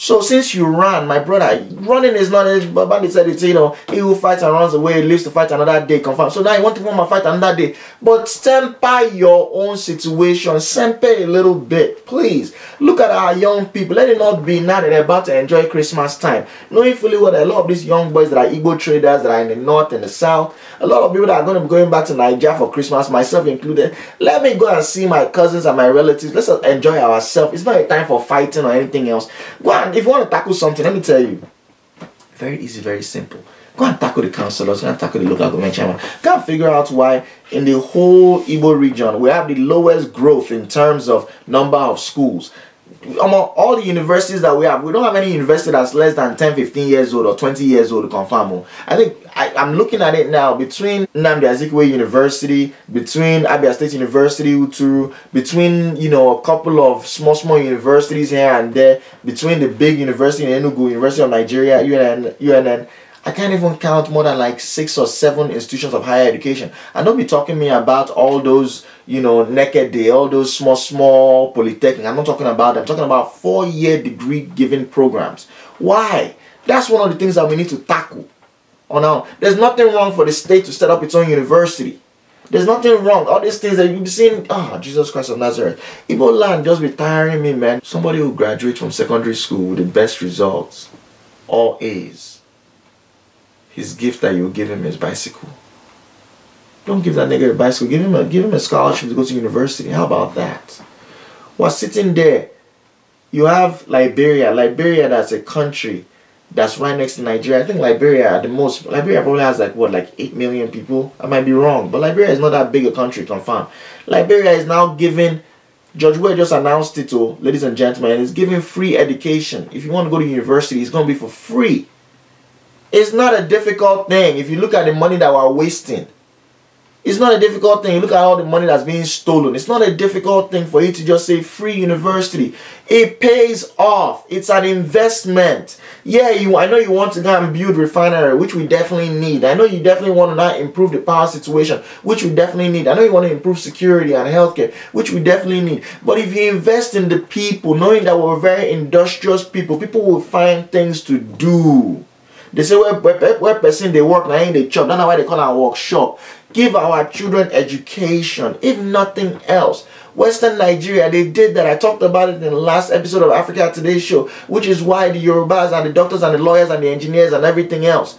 So since you ran, my brother, running is not, but Bandi said it's, you know, he who fights and runs away lives to fight another day, confirmed. So now you want to come and fight another day. But temper your own situation, semper a little bit, please. Look at our young people. Let it not be now that they're about to enjoy Christmas time. Knowing fully well that a lot of these young boys that are Igbo traders that are in the north and the south, a lot of people that are going to be going back to Nigeria for Christmas, myself included, let me go and see my cousins and my relatives. Let's enjoy ourselves. It's not a time for fighting or anything else. Go and, if you want to tackle something, let me tell you, very easy, very simple. Go and tackle the councillors, go and tackle the local government chairman. Go and figure out why in the whole Igbo region we have the lowest growth in terms of number of schools. Among all the universities that we have, we don't have any university that's less than 10, 15 years old or 20 years old to confirm. I think I'm looking at it now between Nnamdi Kanu University, between Abia State University, Uturu, between, you know, a couple of small universities here and there, between the big university in Enugu, University of Nigeria, UNN. I can't even count more than like 6 or 7 institutions of higher education. And don't be talking to me about all those, you know, naked day, all those small polytechnic. I'm not talking about them. I'm talking about 4-year degree giving programs. Why? That's one of the things that we need to tackle. on our own. There's nothing wrong for the state to set up its own university. There's nothing wrong. All these things that you've seen, Jesus Christ of Nazareth. Igbo land just be tiring me, man. Somebody who graduates from secondary school with the best results, all A's, his gift that you give him is bicycle. Don't give that nigga a bicycle. Give him a scholarship to go to university. How about that? While sitting there, you have Liberia. Liberia, that's a country that's right next to Nigeria. I think Liberia probably has like 8 million people. I might be wrong, but Liberia is not that big a country, confirmed. Liberia is now giving, Judge Weah just announced it, ladies and gentlemen, it's giving free education. If you want to go to university, it's going to be for free. It's not a difficult thing. If you look at the money that we're wasting, it's not a difficult thing. You look at all the money that's being stolen. It's not a difficult thing for you to just say free university. It pays off. It's an investment. Yeah, I know you want to go and build refinery, which we definitely need. I know you definitely want to now improve the power situation, which we definitely need. I know you want to improve security and healthcare, which we definitely need. But if you invest in the people, knowing that we're very industrious people, people will find things to do. They say where person they work, now ain't they chop. That's why they call our workshop. Give our children education, if nothing else. Western Nigeria, they did that. I talked about it in the last episode of Africa Today show, which is why the Yorubas and the doctors and the lawyers and the engineers and everything else.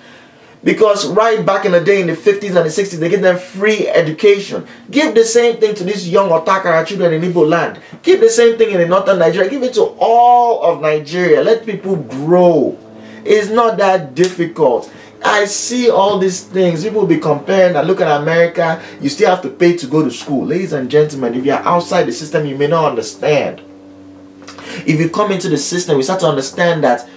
Because right back in the day, in the 50s and the 60s, they give them free education. Give the same thing to these young Otakara children in Igbo land. Give the same thing in the northern Nigeria. Give it to all of Nigeria. Let people grow. It's not that difficult. I see all these things. People will be comparing and look at America. You still have to pay to go to school. Ladies and gentlemen, if you're outside the system, you may not understand. If you come into the system, you start to understand that,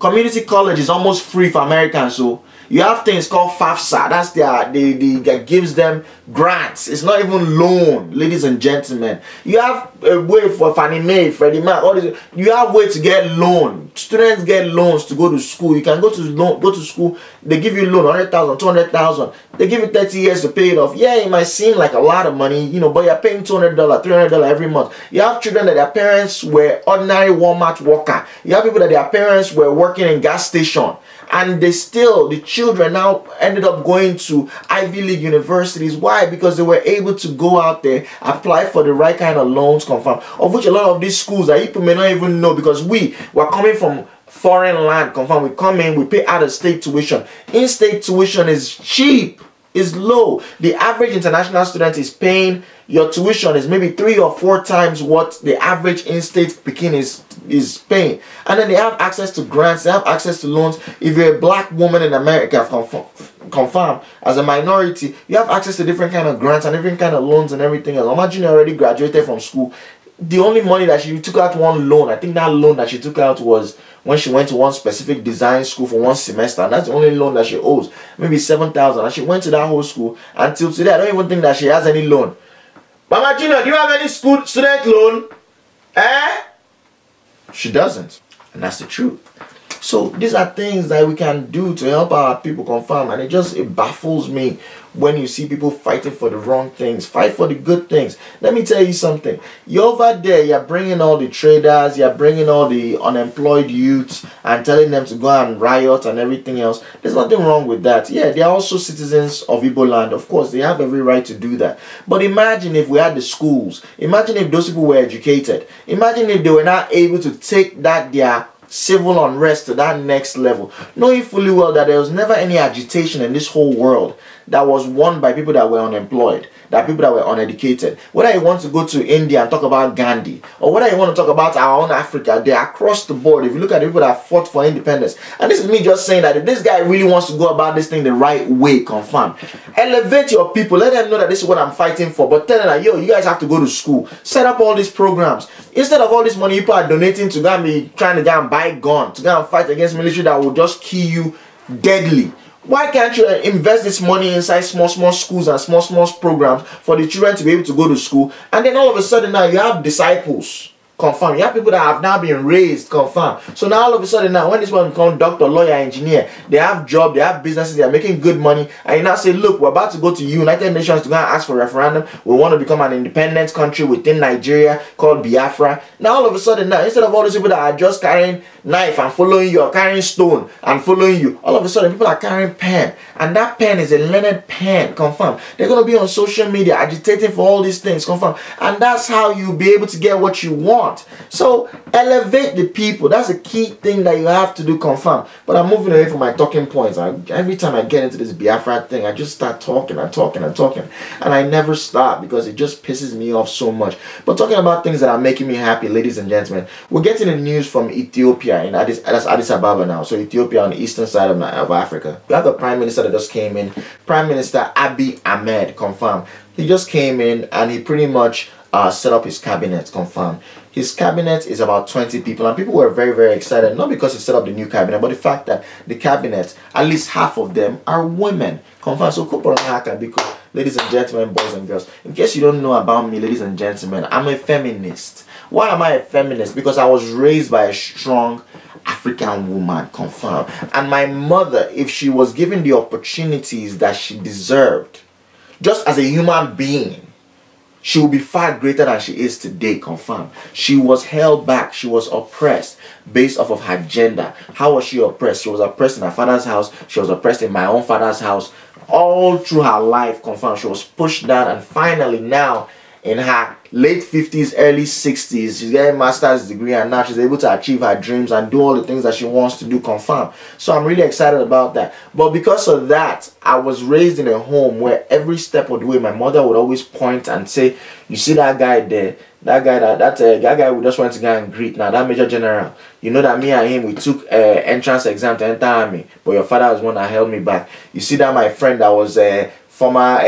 community college is almost free for Americans. So you have things called FAFSA. That's that gives them grants. It's not even loan, ladies and gentlemen. You have a way for Fannie Mae, Freddie Mac, all this. You have way to get loan. Students get loans to go to school. You can go to school. They give you loan 100,000, 200,000. They give you 30 years to pay it off. Yeah, it might seem like a lot of money, but you're paying $200, $300 every month. You have children that their parents were ordinary Walmart worker. You have people that their parents were working in gas station. And the children now ended up going to Ivy League universities. Why? Because they were able to go out there, apply for the right kind of loans, confirm. Of which a lot of these schools that people may not even know, because we were coming from foreign land, confirm. We come in, we pay out-of-state tuition. In-state tuition is cheap, is low. The average international student is paying, your tuition is maybe 3 or 4 times what the average in-state Pekin is paying. And then they have access to grants, they have access to loans. If you're a black woman in America, confirm, as a minority, you have access to different kind of grants and different kind of loans and everything else. Imagine you already graduated from school. The only money that she took out one loan, I think that loan that she took out was when she went to one specific design school for one semester, and that's the only loan that she owes, maybe 7,000. And she went to that whole school until today. I don't even think that she has any loan. Mama Gina, do you have any student loan? She doesn't, and that's the truth. So these are things that we can do to help our people, confirm, and it baffles me when you see people fighting for the wrong things. Fight for the good things. Let me tell you something. You're over there, you're bringing all the traders, you're bringing all the unemployed youths and telling them to go and riot and everything else. There's nothing wrong with that. Yeah, they are also citizens of Igbo land. Of course, they have every right to do that. But imagine if we had the schools. Imagine if those people were educated. Imagine if they were not able to take their civil unrest to that next level, knowing fully well that there was never any agitation in this whole world that was won by people that were unemployed, that people that were uneducated. Whether you want to go to India and talk about Gandhi, or whether you want to talk about our own Africa, they're across the board. If you look at the people that fought for independence, and this is me just saying that if this guy really wants to go about this thing the right way, confirm, elevate your people, let them know that this is what I'm fighting for, but tell them that, you guys have to go to school, set up all these programs. Instead of all this money people are donating to go and be trying to go and buy guns, to go and fight against military that will just kill you deadly. Why can't you invest this money inside small schools and small programs for the children to be able to go to school? And then all of a sudden now you have disciples. confirm. You have people that have now been raised, confirm. So now all of a sudden now, when this one become doctor, lawyer, engineer, they have job, they have businesses, they are making good money, and you now say, look, we're about to go to United Nations to go and ask for a referendum. We want to become an independent country within Nigeria called Biafra. Now all of a sudden now, instead of all those people that are just carrying knife and following you, or carrying stone and following you, all of a sudden people are carrying pen, and that pen is a learned pen, confirm. They're going to be on social media agitating for all these things, confirm, and that's how you'll be able to get what you want. So elevate the people. That's a key thing that you have to do, confirm. But I'm moving away from my talking points. Every time I get into this Biafra thing, I just start talking and talking and talking, and I never stop because it just pisses me off so much. But talking about things that are making me happy, ladies and gentlemen, we're getting the news from Ethiopia, in Addis Ababa now. So Ethiopia on the eastern side of Africa. We have a prime minister that just came in, Prime Minister Abiy Ahmed, confirm. He just came in and he pretty much set up his cabinet, confirm. His cabinet is about 20 people, and people were very, very excited, not because he set up the new cabinet, but the fact that the cabinet, at least half of them are women, confirm. So because, ladies and gentlemen, boys and girls, in case you don't know about me, ladies and gentlemen, I'm a feminist. Why am I a feminist? Because I was raised by a strong African woman, confirm. And my mother, if she was given the opportunities that she deserved, just as a human being, she will be far greater than she is today, confirm. She was held back. She was oppressed based off of her gender. How was she oppressed? She was oppressed in her father's house. She was oppressed in my own father's house. All through her life, confirm. She was pushed down, and finally now, in her late 50s, early 60s, she's getting a master's degree, and now she's able to achieve her dreams and do all the things that she wants to do, confirm. So I'm really excited about that. But because of that, I was raised in a home where every step of the way, my mother would always point and say, you see that guy there, that guy we just went to go and greet now, that Major General, you know that me and him, we took entrance exam to enter army, but your father was one that held me back. You see that my friend that was former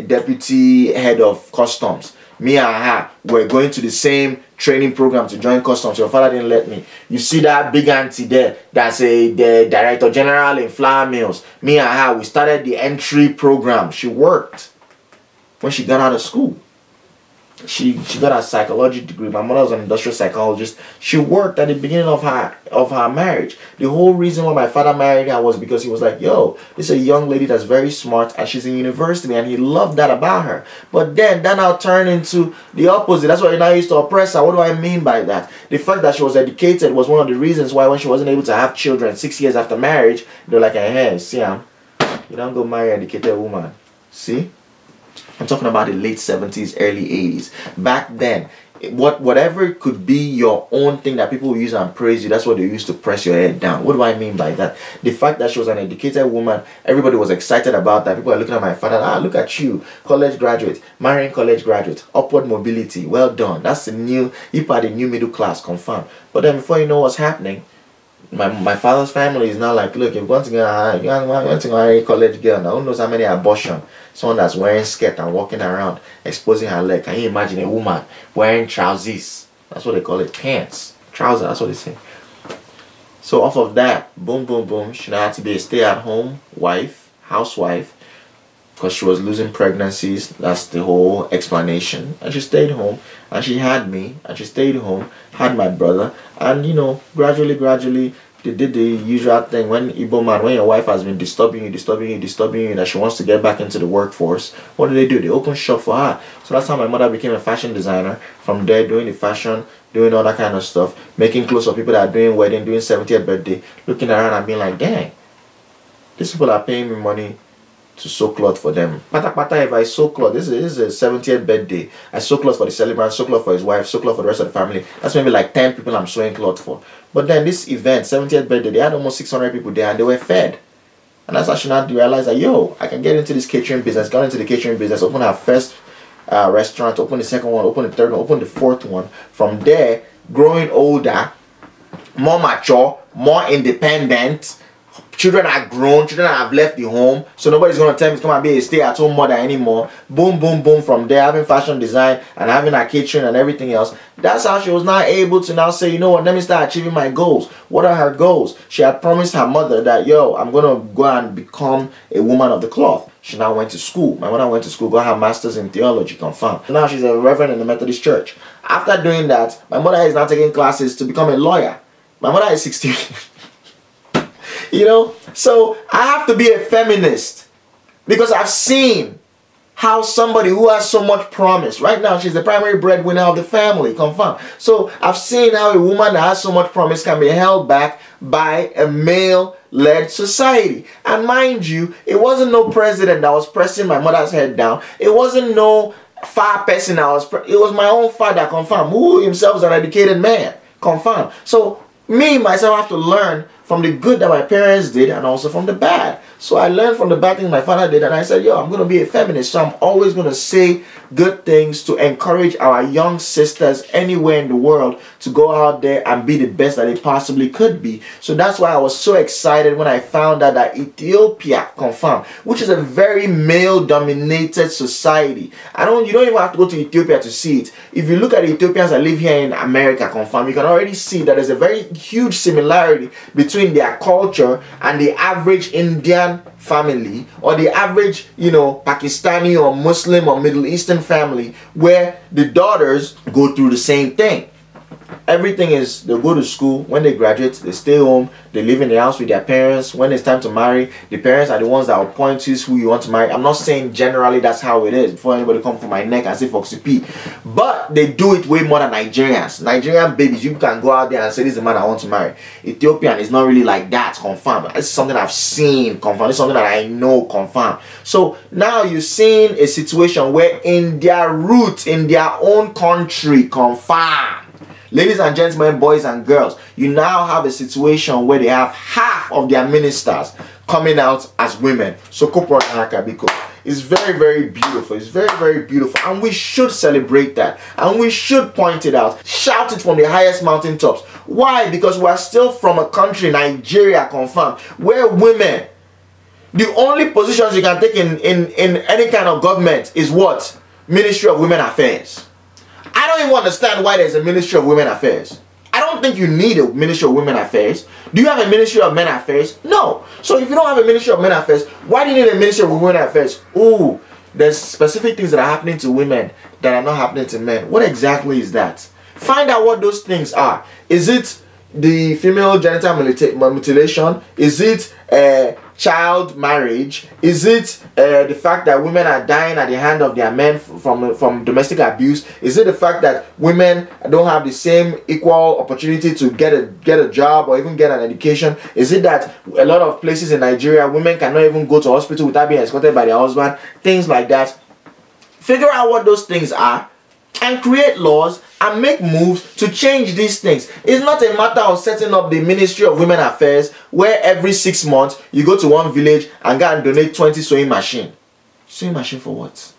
deputy head of customs, me and her were going to the same training program to join customs. Your father didn't let me. You see that big auntie there, that's the director general in flour mills. Me and her, we started the entry program. She worked when she got out of school. She got a psychology degree. My mother was an industrial psychologist. She worked at the beginning of her marriage. The whole reason why my father married her was because he was like, yo, this is a young lady that's very smart and she's in university, and he loved that about her. But then that now turned into the opposite. That's why he now used to oppress her. What do I mean by that? The fact that she was educated was one of the reasons why when she wasn't able to have children 6 years after marriage, they were like, hey, see, you don't go marry an educated woman. See? I'm talking about the late 70s, early 80s. Back then, whatever could be your own thing that people will use and praise you, that's what they used to press your head down. What do I mean by that? The fact that she was an educated woman, everybody was excited about that. People are looking at my father, look at you, college graduate, marrying college graduate, upward mobility, well done. That's the new, you part the new middle class, confirmed. But then before you know what's happening, my father's family is now like, look, if you want to marry a college girl, now who knows how many abortion, someone that's wearing skirt and walking around exposing her leg. Can you imagine a woman wearing trousers? That's what they call it, pants, trousers, that's what they say. So off of that, boom, boom, boom, she now had to be a stay-at-home wife, housewife, because she was losing pregnancies. That's the whole explanation. And she stayed home, and she had me, and she stayed home, had my brother, and you know, gradually they did the usual thing. When your wife has been disturbing you, that she wants to get back into the workforce, what do? They open shop for her. So that's how my mother became a fashion designer. From there, doing the fashion, doing all that kind of stuff, making clothes for people that are doing wedding, doing 70th birthday, looking around and being like, dang, these people are paying me money to sew cloth for them. If I sew cloth, this is a 70th birthday, I sew cloth for the celebrant, sew cloth for his wife, sew cloth for the rest of the family. That's maybe like 10 people I'm sewing cloth for. But then this event, 70th birthday, they had almost 600 people there, and they were fed. And that's actually now realized that, yo, I can get into this catering business, got into the catering business, open our first restaurant, open the second one, open the third one, open the fourth one. From there, growing older, more mature, more independent, Children are grown, children have left the home, so nobody's going to tell me to come and be a stay-at-home mother anymore. Boom, boom, boom, from there, having fashion design and having her catering and everything else. That's how she was now able to now say, you know what, let me start achieving my goals. What are her goals? She had promised her mother that, yo, I'm going to go and become a woman of the cloth. She now went to school. My mother went to school, got her master's in theology, confirmed. Now she's a reverend in the Methodist Church. After doing that, my mother is now taking classes to become a lawyer. My mother is 16. You know, so I have to be a feminist because I've seen how somebody who has so much promise, right now she's the primary breadwinner of the family, confirmed. So I've seen how a woman that has so much promise can be held back by a male-led society. And mind you, it wasn't no president that was pressing my mother's head down. It wasn't no far person that was, it was my own father, confirmed, who himself is an educated man, confirmed. So me, myself, have to learn from the good that my parents did and also from the bad. So I learned from the bad things my father did and I said, yo, I'm going to be a feminist. So I'm always going to say good things to encourage our young sisters anywhere in the world to go out there and be the best that they possibly could be. So that's why I was so excited when I found out that Ethiopia, confirmed, which is a very male-dominated society. You don't even have to go to Ethiopia to see it. If you look at Ethiopians that live here in America, confirmed, you can already see that there's a very huge similarity between their culture and the average Indian family or the average, you know, Pakistani or Muslim or Middle Eastern family, where the daughters go through the same thing. Everything is, they go to school, when they graduate, they stay home, they live in the house with their parents. When it's time to marry, the parents are the ones that will point to who you want to marry. I'm not saying generally that's how it is, before anybody come for my neck and say Foxy P. But they do it way more than Nigerians. Nigerian babies, you can go out there and say, this is the man I want to marry. Ethiopian is not really like that, confirmed. This is something I've seen, confirmed. It's something that I know, confirmed. So now you're seeing a situation where in their roots, in their own country, confirmed, ladies and gentlemen, boys and girls, you now have a situation where they have half of their ministers coming out as women. So it's very, very beautiful. It's very, very beautiful. And we should celebrate that. And we should point it out. Shout it from the highest mountaintops. Why? Because we are still from a country, Nigeria, confirmed, where women, the only positions you can take in any kind of government is what? Ministry of Women Affairs. I don't even understand why there's a Ministry of Women Affairs. I don't think you need a Ministry of Women Affairs. Do you have a Ministry of Men Affairs? No. So if you don't have a Ministry of Men Affairs, why do you need a Ministry of Women Affairs? Ooh, there's specific things that are happening to women that are not happening to men. What exactly is that? Find out what those things are. Is it the female genital mutilation? Is it child marriage? Is it the fact that women are dying at the hand of their men from domestic abuse? Is it the fact that women don't have the same equal opportunity to get a job or even get an education? Is it that a lot of places in Nigeria, women cannot even go to hospital without being escorted by their husband? Things like that. Figure out what those things are and create laws and make moves to change these things. It's not a matter of setting up the Ministry of Women Affairs where every 6 months you go to one village and go and donate 20 sewing machine. Sewing machine for what?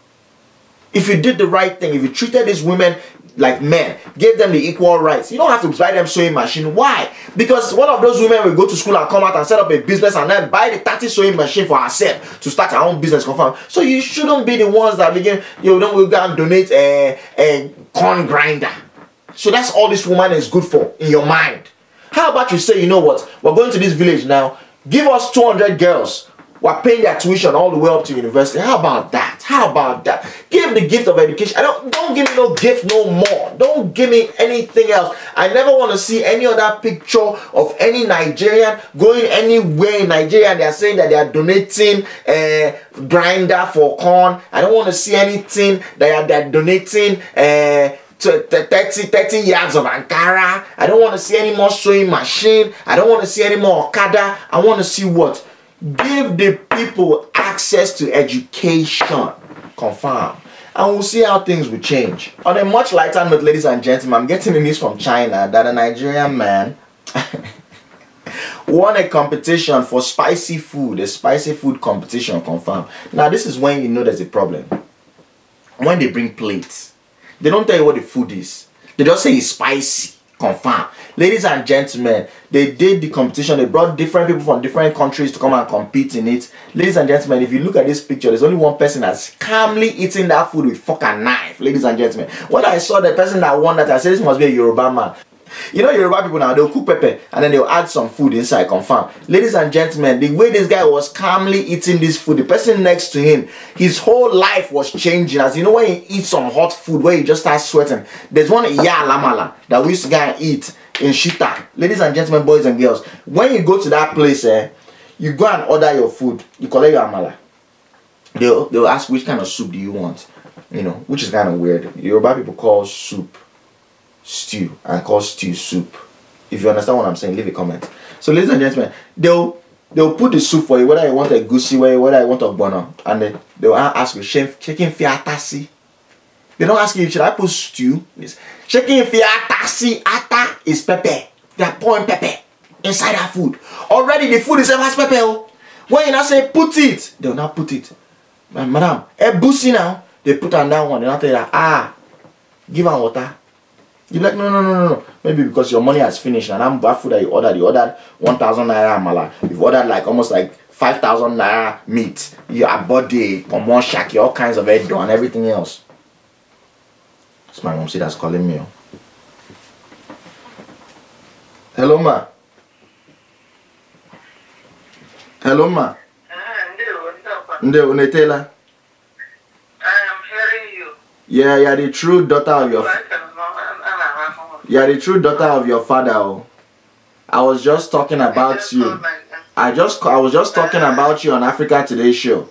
If you did the right thing, if you treated these women like men, gave them the equal rights, you don't have to buy them sewing machine. Why? Because one of those women will go to school and come out and set up a business and then buy the 30 sewing machine for herself to start her own business, confirmed. So you shouldn't be the ones that begin, you don't go and donate a corn grinder. So that's all this woman is good for in your mind. How about you say, you know what, we're going to this village now, give us 200 girls. We're paying their tuition all the way up to university. How about that? How about that? Give the gift of education. Don't give me no gift no more. Don't give me anything else. I never want to see any other picture of any Nigerian going anywhere in Nigeria and they are saying that they are donating a grinder for corn. I don't want to see anything that they're donating 30 yards of Ankara. I don't want to see any more sewing machine. I don't want to see any more Okada. I want to see what? Give the people access to education. Confirm. And we'll see how things will change. On a much lighter note, ladies and gentlemen, I'm getting the news from China that a Nigerian man won a competition for spicy food. A spicy food competition, confirmed. Now this is when you know there's a problem. When they bring plates, they don't tell you what the food is. They just say it's spicy. Confirm. Ladies and gentlemen, they did the competition. They brought different people from different countries to come and compete in it. Ladies and gentlemen, if you look at this picture, there's only one person that's calmly eating that food with fork and knife. Ladies and gentlemen, when I saw the person that won that, I said this must be a Yoruba man. You know Yoruba people now, they'll cook pepper and then they'll add some food inside, confirm. Ladies and gentlemen, the way this guy was calmly eating this food, the person next to him, his whole life was changing. As you know, when you eat some hot food, where you just start sweating, there's one lamala that we used to go and eat in Shita. Ladies and gentlemen, boys and girls, when you go to that place, you go and order your food, you collect your amala. They'll ask which kind of soup do you want, you know, which is kind of weird. Yoruba people call soup stew and call stew soup. If you understand what I'm saying, leave a comment. So ladies and gentlemen, they'll put the soup for you, whether you want a goosey, whether you want a bono, and they'll ask you, chicken fiatasi. They don't ask you, should I put stew? It's chicken fiatasi. Ata is pepper. They're pouring pepper inside that food. Already the food itself has pepper. When you now say put it, they'll not put it. Madam, a bussy now, they put on that one. They'll not tell you that, give her water. You're like, no. Maybe because your money has finished and that food that you ordered 1,000 naira amala. You've ordered like almost like 5,000 naira meat. Your body, pomon shaki, all kinds of egg and everything else. It's my mom, see that's calling me. Hello, ma. Hello, ma. Nde unetela. I am hearing you. Yeah, you're the true daughter of your father. Oh. I was just talking about you. I was just talking about you on Africa Today show.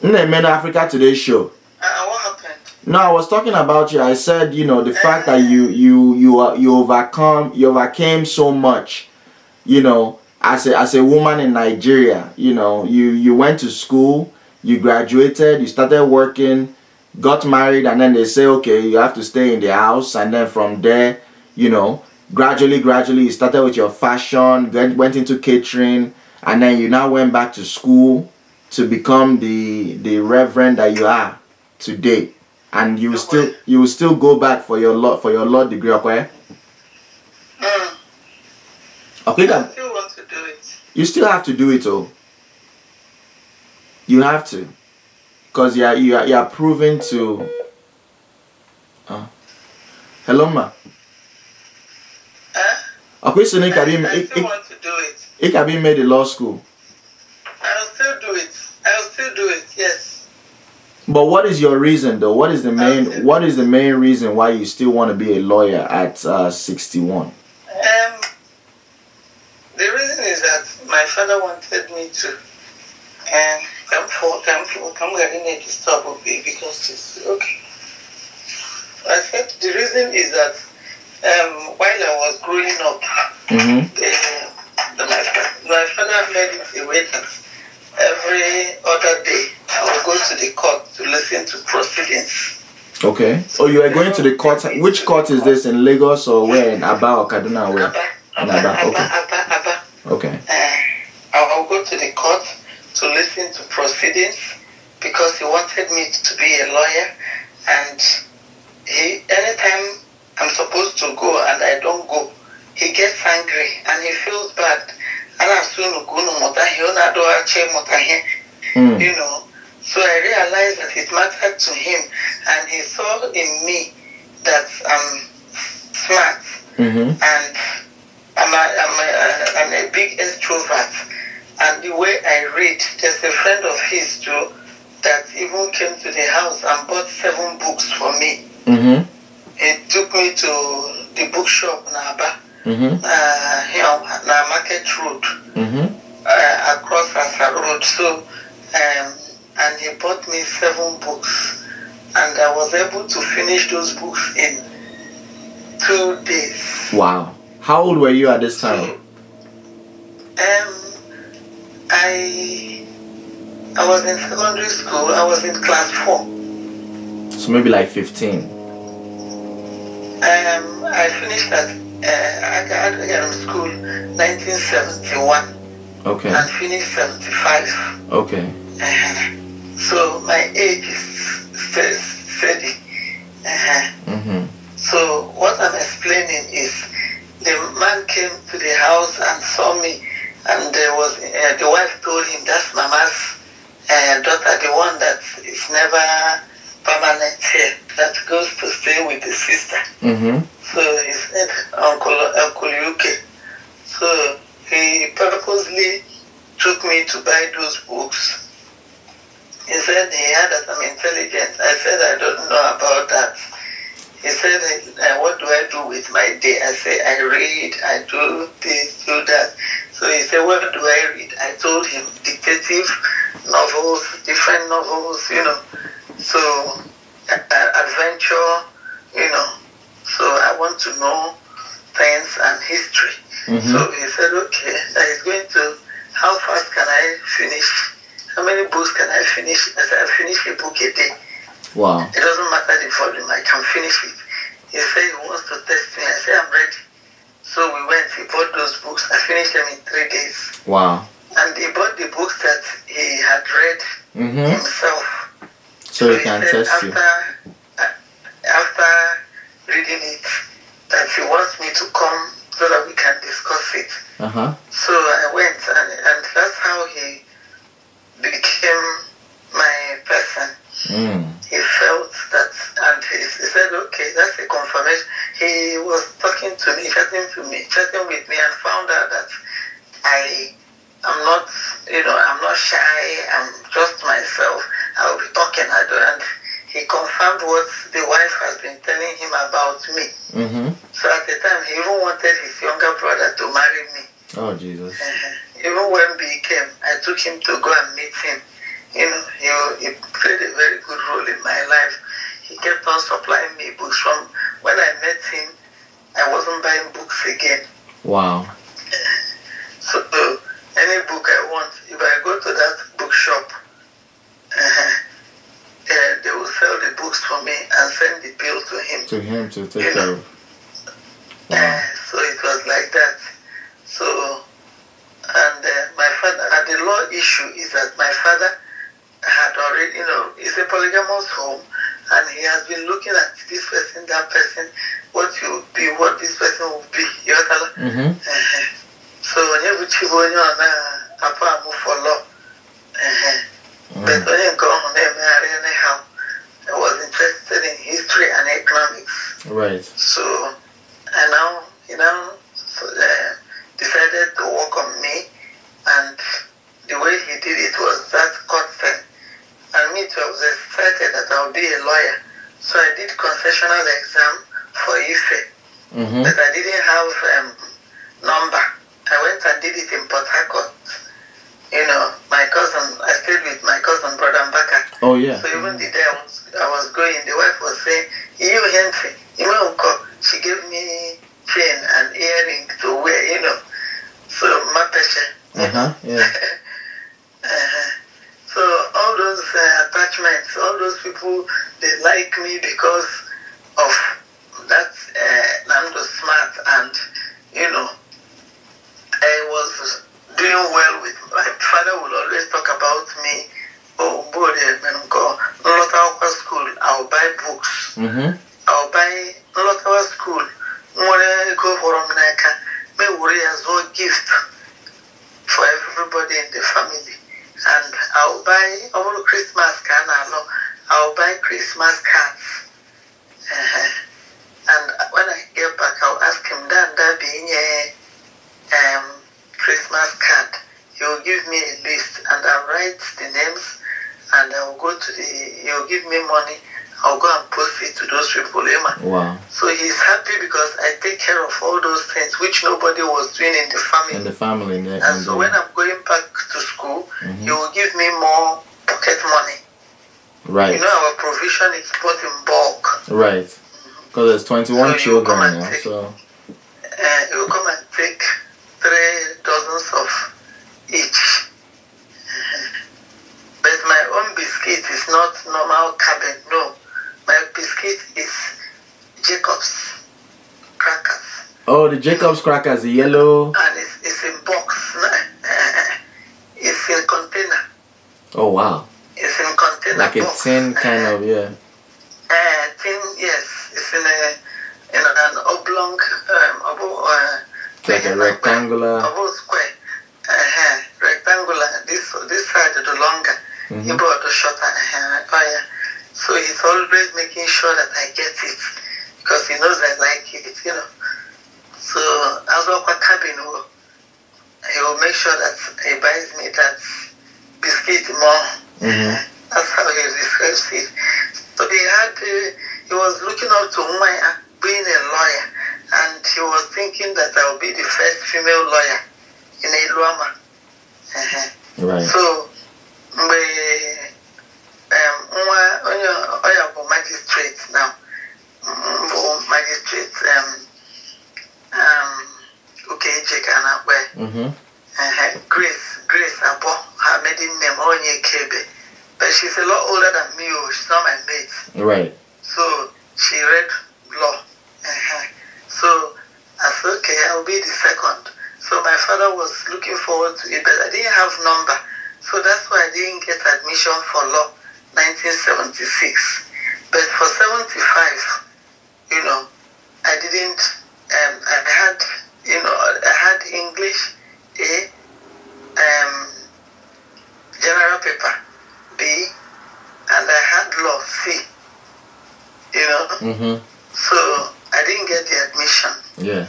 Africa Today show. What happened? No, I was talking about you. I said, you know, the fact that you overcame so much, you know, as a woman in Nigeria. You know, you went to school, you graduated, you started working, got married, and then they say, okay, you have to stay in the house, and then from there, you know, gradually you started with your fashion, went into catering, and then you now went back to school to become the reverend that you are today, and you will still go back for your law degree, okay? Okay, I still want to do it. You still have to do it, oh. You have to. Because you are proven to. Hello, ma. Okay, so I still want to do it. It can be made in law school. I'll still do it. Yes. But what is your reason, though? What is the main reason why you still want to be a lawyer at 61? The reason is that my father wanted me to come getting a disturb because it's okay. I said the reason is that while I was growing up, my father made it a way that every other day I would go to the court to listen to proceedings. Okay. So you are going to the court. Which court is this, in Lagos or where? In Aba or Kaduna? Where? In Aba. Okay. Okay. I'll go to the court to listen to proceedings because he wanted me to be a lawyer, and anytime I'm supposed to go and I don't go, he gets angry and he feels bad. You know, so I realized that it mattered to him, and he saw in me that I'm smart and I'm a big extrovert. And the way I read, there's a friend of his too that even came to the house and bought 7 books for me. He took me to the bookshop Naba, here na Market Road, across Asa Road. So, and he bought me 7 books, and I was able to finish those books in 2 days. Wow! How old were you at this time? I was in secondary school. I was in class 4. So maybe like 15. I finished at I school 1971. Okay. And finished 75. Okay. So my age is steady. So So what I'm explaining is the man came to the house and saw me, and there was the wife told him, that's Mama's daughter, the one that is never permanent here, that goes to stay with the sister. So he said, Uncle UK. So he purposely took me to buy those books. He said he heard that I'm intelligent. I said I don't know about that. He said, what do I do with my day? I say, I read, I do this, do that. So he said, what do I read? I told him detective novels, different novels, you know. So adventure, you know. So I want to know science and history. So he said, okay, that is going to, how fast can I finish? How many books can I finish? I said, I finish a book a day. Wow. It doesn't matter the volume, I can finish it. He said he wants to test me. I said, I'm ready. So we went, he bought those books. I finished them in 3 days. Wow. And he bought the books that he had read himself. So he can test you. After reading it, that he wants me to come so that we can discuss it. So I went, and that's how he became my person. He felt that, and he said, okay, that's a confirmation. He was talking to me, chatting with me, and found out that I'm not, you know, I'm not shy, I'm just myself. I'll be talking, and he confirmed what the wife has been telling him about me. So at the time, he even wanted his younger brother to marry me. Oh, Jesus. Even when we came, I took him to go and meet him. You know, he played a very good role in my life. He kept on supplying me books. From when I met him, I wasn't buying books again. Wow. So any book I want, if I go to that bookshop, they will sell the books for me and send the bill to him. To him to take care of. Wow. So it was like that. So, and my father, the law issue is that my father had already, you know, it's a polygamous home, and he has been looking at this person, that person, what you will be, what this person will be. You know? So, for law. But when you go on there, anyhow, I was interested in history and economics. Right. So, and now, you know, so, decided to work on me, and the way he did it was that court thing. And me too, I was excited that I would be a lawyer. So I did concessional exam for IFE, but I didn't have number. I went and did it in Port Harcourt. You know, my cousin, I stayed with my cousin, brother Mbaka. Oh, yeah. So even the day I was going, the wife was saying, you Henry, she gave me chain and earring to wear, you know. So, my passion. Yeah. So, all those attachments, all those people, they like me because of that Nnamdi smart, and, you know, I was doing well with, my father would always talk about me. Oh, boy, Lotawa school, I'll buy books. I'll buy Lotawa school. When I go for America, may worry as well gift for everybody in the family. And I'll buy all Christmas cards. I'll buy Christmas cards. And when I get back, I'll ask him, that being a Christmas card, he'll give me a list, and I'll write the names, and I'll go to he'll give me money, I'll go and post it to those people. Wow. So he's happy because I take care of all those things which nobody was doing in the family. And so when I'm going back to school, he will give me more pocket money. Right. You know, our provision is bought in bulk. Right. Because there's 21 children now, so... He will come and take 3 dozens of each. But my own biscuit is not normal cabin, no. My biscuit is Jacob's crackers. Oh, the Jacob's crackers, the yellow. And it's in box. It's in container. Oh, wow. It's in container like box. A tin kind of, yeah. Tin, yes. It's in a long, like a rectangular. Square. Rectangular. This side is the longer. He brought the shorter. So he's always making sure that I get it because he knows I like it, you know. So as well, cabin, he will make sure that he buys me that biscuit more. That's how he describes it. So he was looking up to Weah being a lawyer, and he was thinking that I will be the first female lawyer in Iluama. Right. So, magistrate now. Magistrate, Grace Abo, her maiden name, Onye Kebe. But she's a lot older than me, she's not my mate. Right. So, she read law. So, I said, okay, I'll be the second. So, my father was looking forward to it, but I didn't have number. So, that's why I didn't get admission for law 1976. But for 75, you know, I didn't, I had English A, general paper B, and I had law C, you know. So I didn't get the admission. Yeah.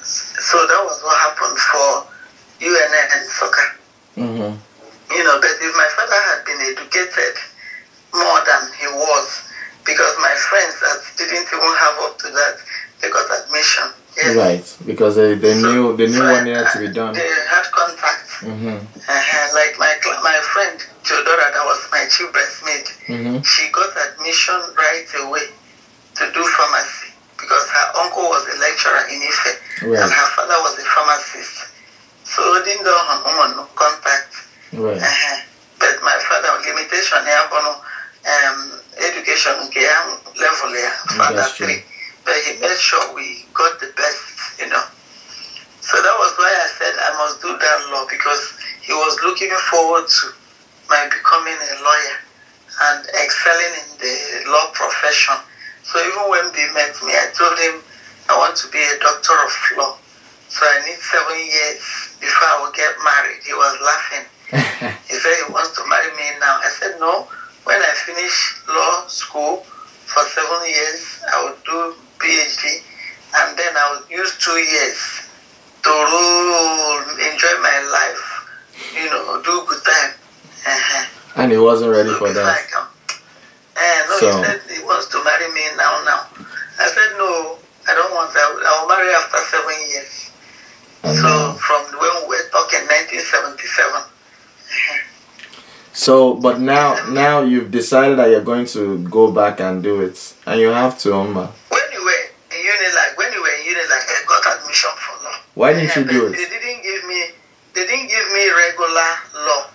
So that was what happened for UNN and soccer. You know, but if my father had been educated more than he was, because my friends that didn't even have up to that, they got admission. Yes. Right, because they knew what needed to be done. They had contact. Like my friend Theodora, that was my chief breastmaid. She got admission right away to do pharmacy because her uncle was a lecturer in Ife, and her father was a pharmacist. So didn't know contact. Right. But my father limitation education level father 3. But he made sure we got the best, you know. So that was why I said I must do that law, because he was looking forward to my becoming a lawyer and excelling in the law profession. So even when they met me, I told him I want to be a doctor of law. So I need 7 years before I will get married. He was laughing. He said he wants to marry me now. I said no. When I finish law school for 7 years, I will do PhD, and then I will use 2 years to enjoy my life, you know, do good time. And he wasn't ready for that. No, so he said he wants to marry me now. I said no, I don't want that. I will marry after 7 years. So from when we were talking 1977. So, but now you've decided that you're going to go back and do it, and you have to, When you were in Unilag, I got admission for law. Why didn't you do it? They didn't give me regular law.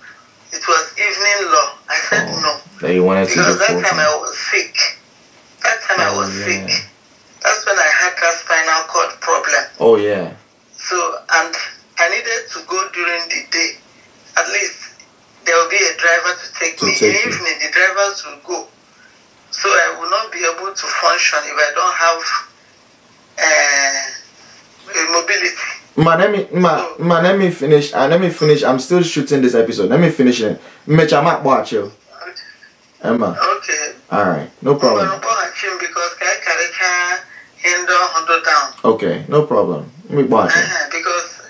It was evening law. I said no. That you wanted because to do that full time time. I was sick. I was sick. That's when I had that spinal cord problem. Oh yeah. So, and I needed to go during the day. At least there will be a driver to take me. In the evening, the drivers will go. So I will not be able to function if I don't have mobility. Let me finish. Let me finish. I'm still shooting this episode. Let me finish it. I'm watch you. Emma. Okay. Alright, no problem. Okay, no problem. Let me watch it. Because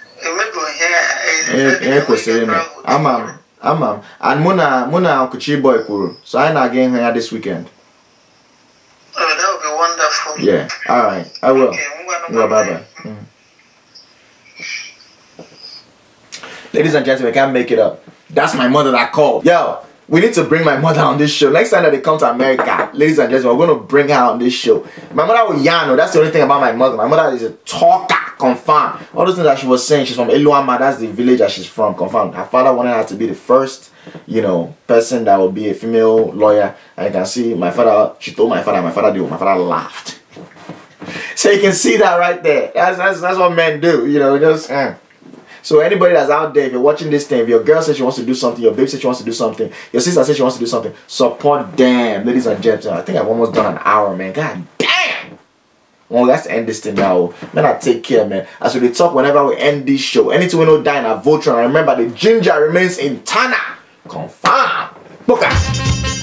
and Muna Kuchi boy kuru. So I'm not getting here this weekend. Oh, that would be wonderful. Yeah, alright, I will. Okay, well, bye bye. Ladies and gentlemen, I can't make it up. That's my mother that called. Yo, we need to bring my mother on this show. Next time that they come to America, ladies and gentlemen, we're going to bring her on this show. My mother was Yano. That's the only thing about my mother. My mother is a talker, confirmed. All those things that she was saying, she's from Eluama. That's the village that she's from, confirmed. Her father wanted her to be the first, you know, person that would be a female lawyer. And you can see my father, she told my father did. My father laughed. So you can see that right there. That's what men do, you know, just... So anybody that's out there, if you're watching this thing, if your girl says she wants to do something, your babe says she wants to do something, your sister says she wants to do something, support them, ladies and gentlemen. I think I've almost done an hour, man. God damn! Well, let's end this thing now. Man, I take care, man. As we talk whenever we end this show. Anything we don't die in a Voltron. Remember, the ginger remains in Tana. Confirm. Book us.